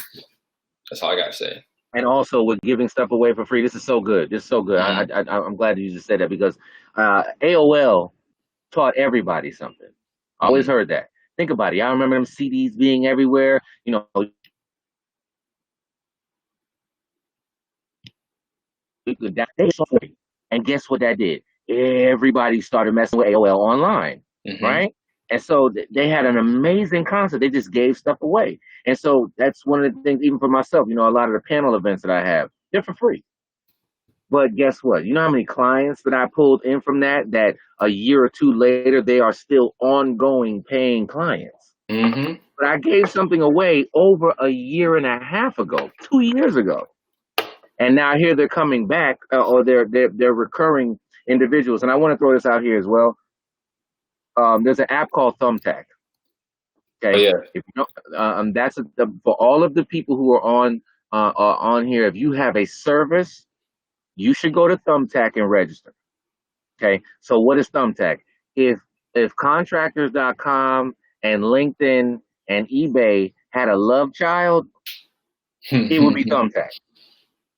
all I got to say. And also with giving stuff away for free, this is so good. This is so good. I'm glad that you just said that, because AOL taught everybody something. I always heard that. Think about it. I remember them CDs being everywhere. And guess what that did? Everybody started messing with AOL online, right? And so they had an amazing concept. They just gave stuff away. And so that's one of the things, even for myself, a lot of the panel events that I have, they're for free. But guess what? You know how many clients that I pulled in from that a year or two later, they are still ongoing paying clients. But I gave something away over a year and a half ago, 2 years ago. And now here they're coming back, or they're recurring individuals. And I want to throw this out here as well. There's an app called Thumbtack. Okay, if you know, that's for all of the people who are on here. If you have a service, you should go to Thumbtack and register. Okay, so what is Thumbtack? If contractors.com and LinkedIn and eBay had a love child, it would be Thumbtack.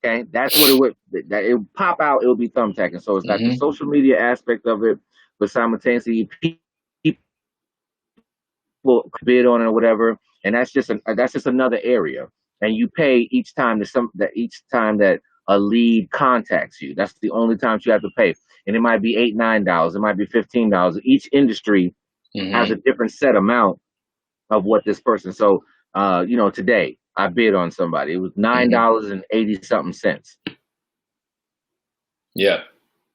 Okay, that's what it would. That it would pop out. It would be Thumbtack, and so it's got the social media aspect of it, but simultaneously people bid on it or whatever, and that's just another area. And you pay each time that a lead contacts you. That's the only time you have to pay, and it might be $8, $9, it might be $15. Each industry has a different set amount of what this person. So, today I bid on somebody. It was $9.80 something. Yeah.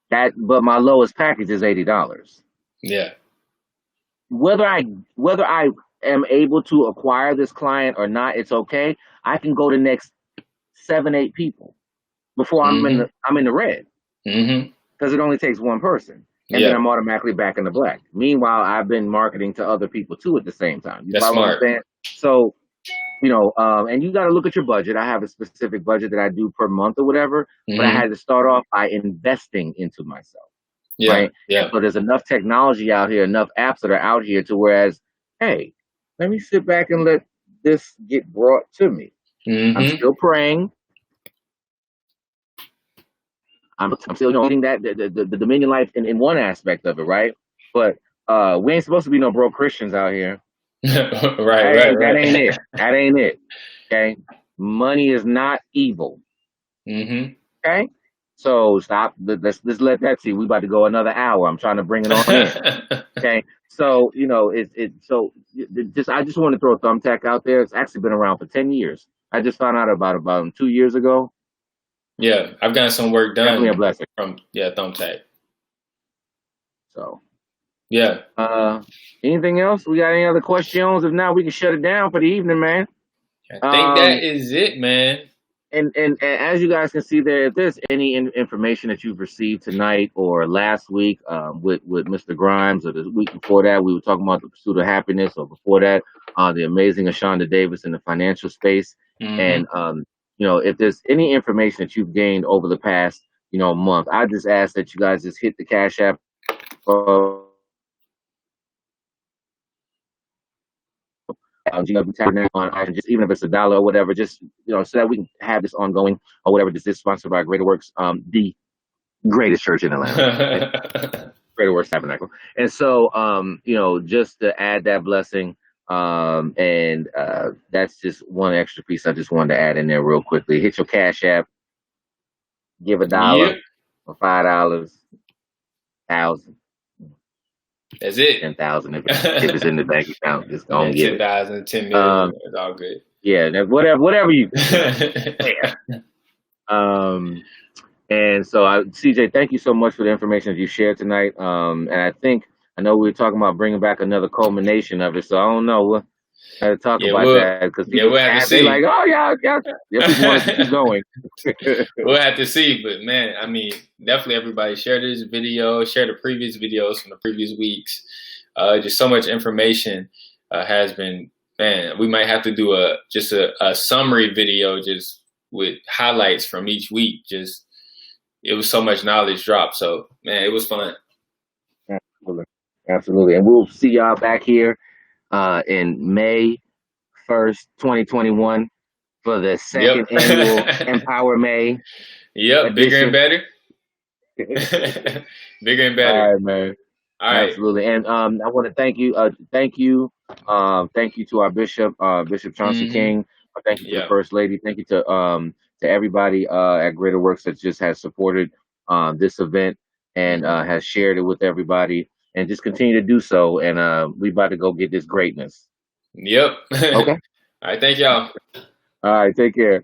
But my lowest package is $80. Yeah. Whether I am able to acquire this client or not, it's okay. I can go the next 7, 8 people before I'm in the red. Because it only takes one person. And then I'm automatically back in the black. Meanwhile, I've been marketing to other people too at the same time. You follow what I'm saying? So, you know, and you got to look at your budget. I have a specific budget that I do per month or whatever, but I had to start off by investing into myself. Right? And so there's enough technology out here, enough apps that are out here to whereas, hey, let me sit back and let this get brought to me. I'm still praying. I'm still getting that the Dominion life in one aspect of it, right? But we ain't supposed to be no broke Christians out here. Right. That ain't it. That ain't it. Okay, money is not evil. Okay, so stop. Let's let that see. We about to go another hour. I'm trying to bring it on in. Okay, so you know I just want to throw a thumbtack out there. It's actually been around for 10 years. I just found out about 2 years ago. Yeah, I've gotten some work done. Definitely a blessing. From Thumbtack. So yeah. Anything else? We got any other questions? If not, we can shut it down for the evening, man. I think that is it, man. And as you guys can see there, if there's any information that you've received tonight or last week with Mr. Grimes, or the week before that, we were talking about the pursuit of happiness, or before that, the amazing Ashonda Davis in the financial space, and you know, if there's any information that you've gained over the past, you know, month, I just ask that you guys just hit the Cash App. You know, just even if it's $1 or whatever, just, you know, so that we can have this ongoing or whatever. This is sponsored by Greater Works, the greatest church in Atlanta, Greater Works Tabernacle. And so, you know, just to add that blessing. And that's just one extra piece I just wanted to add in there real quickly. Hit your Cash App, give $1 or $5, 1,000. That's it. 10,000 if it's in the bank account. Just go and get 10,000, 10 million. It's all good. Yeah, whatever you. And so, CJ, thank you so much for the information that you shared tonight. And I know we were talking about bringing back another culmination of it. So I don't know. We'll have to talk about that because we'll have to see. Like, oh yeah, people want to keep going. We'll have to see, but man, I mean, definitely everybody share this video, share the previous videos from the previous weeks. Just so much information has been. Man, we might have to do a summary video just with highlights from each week. Just it was so much knowledge dropped. So man, it was fun. Absolutely. And we'll see y'all back here in May 1st, 2021 for the second annual EmpowerMay. Yep, bigger and better. Bigger and better. All right, man. All right. Absolutely. And I want to thank you. Thank you to our Bishop, Bishop Chauncey King. Thank you to the First Lady. Thank you to everybody at Greater Works that just has supported this event and has shared it with everybody. And just continue to do so. And we about to go get this greatness. Yep. Okay. All right. Thank y'all. All right. Take care.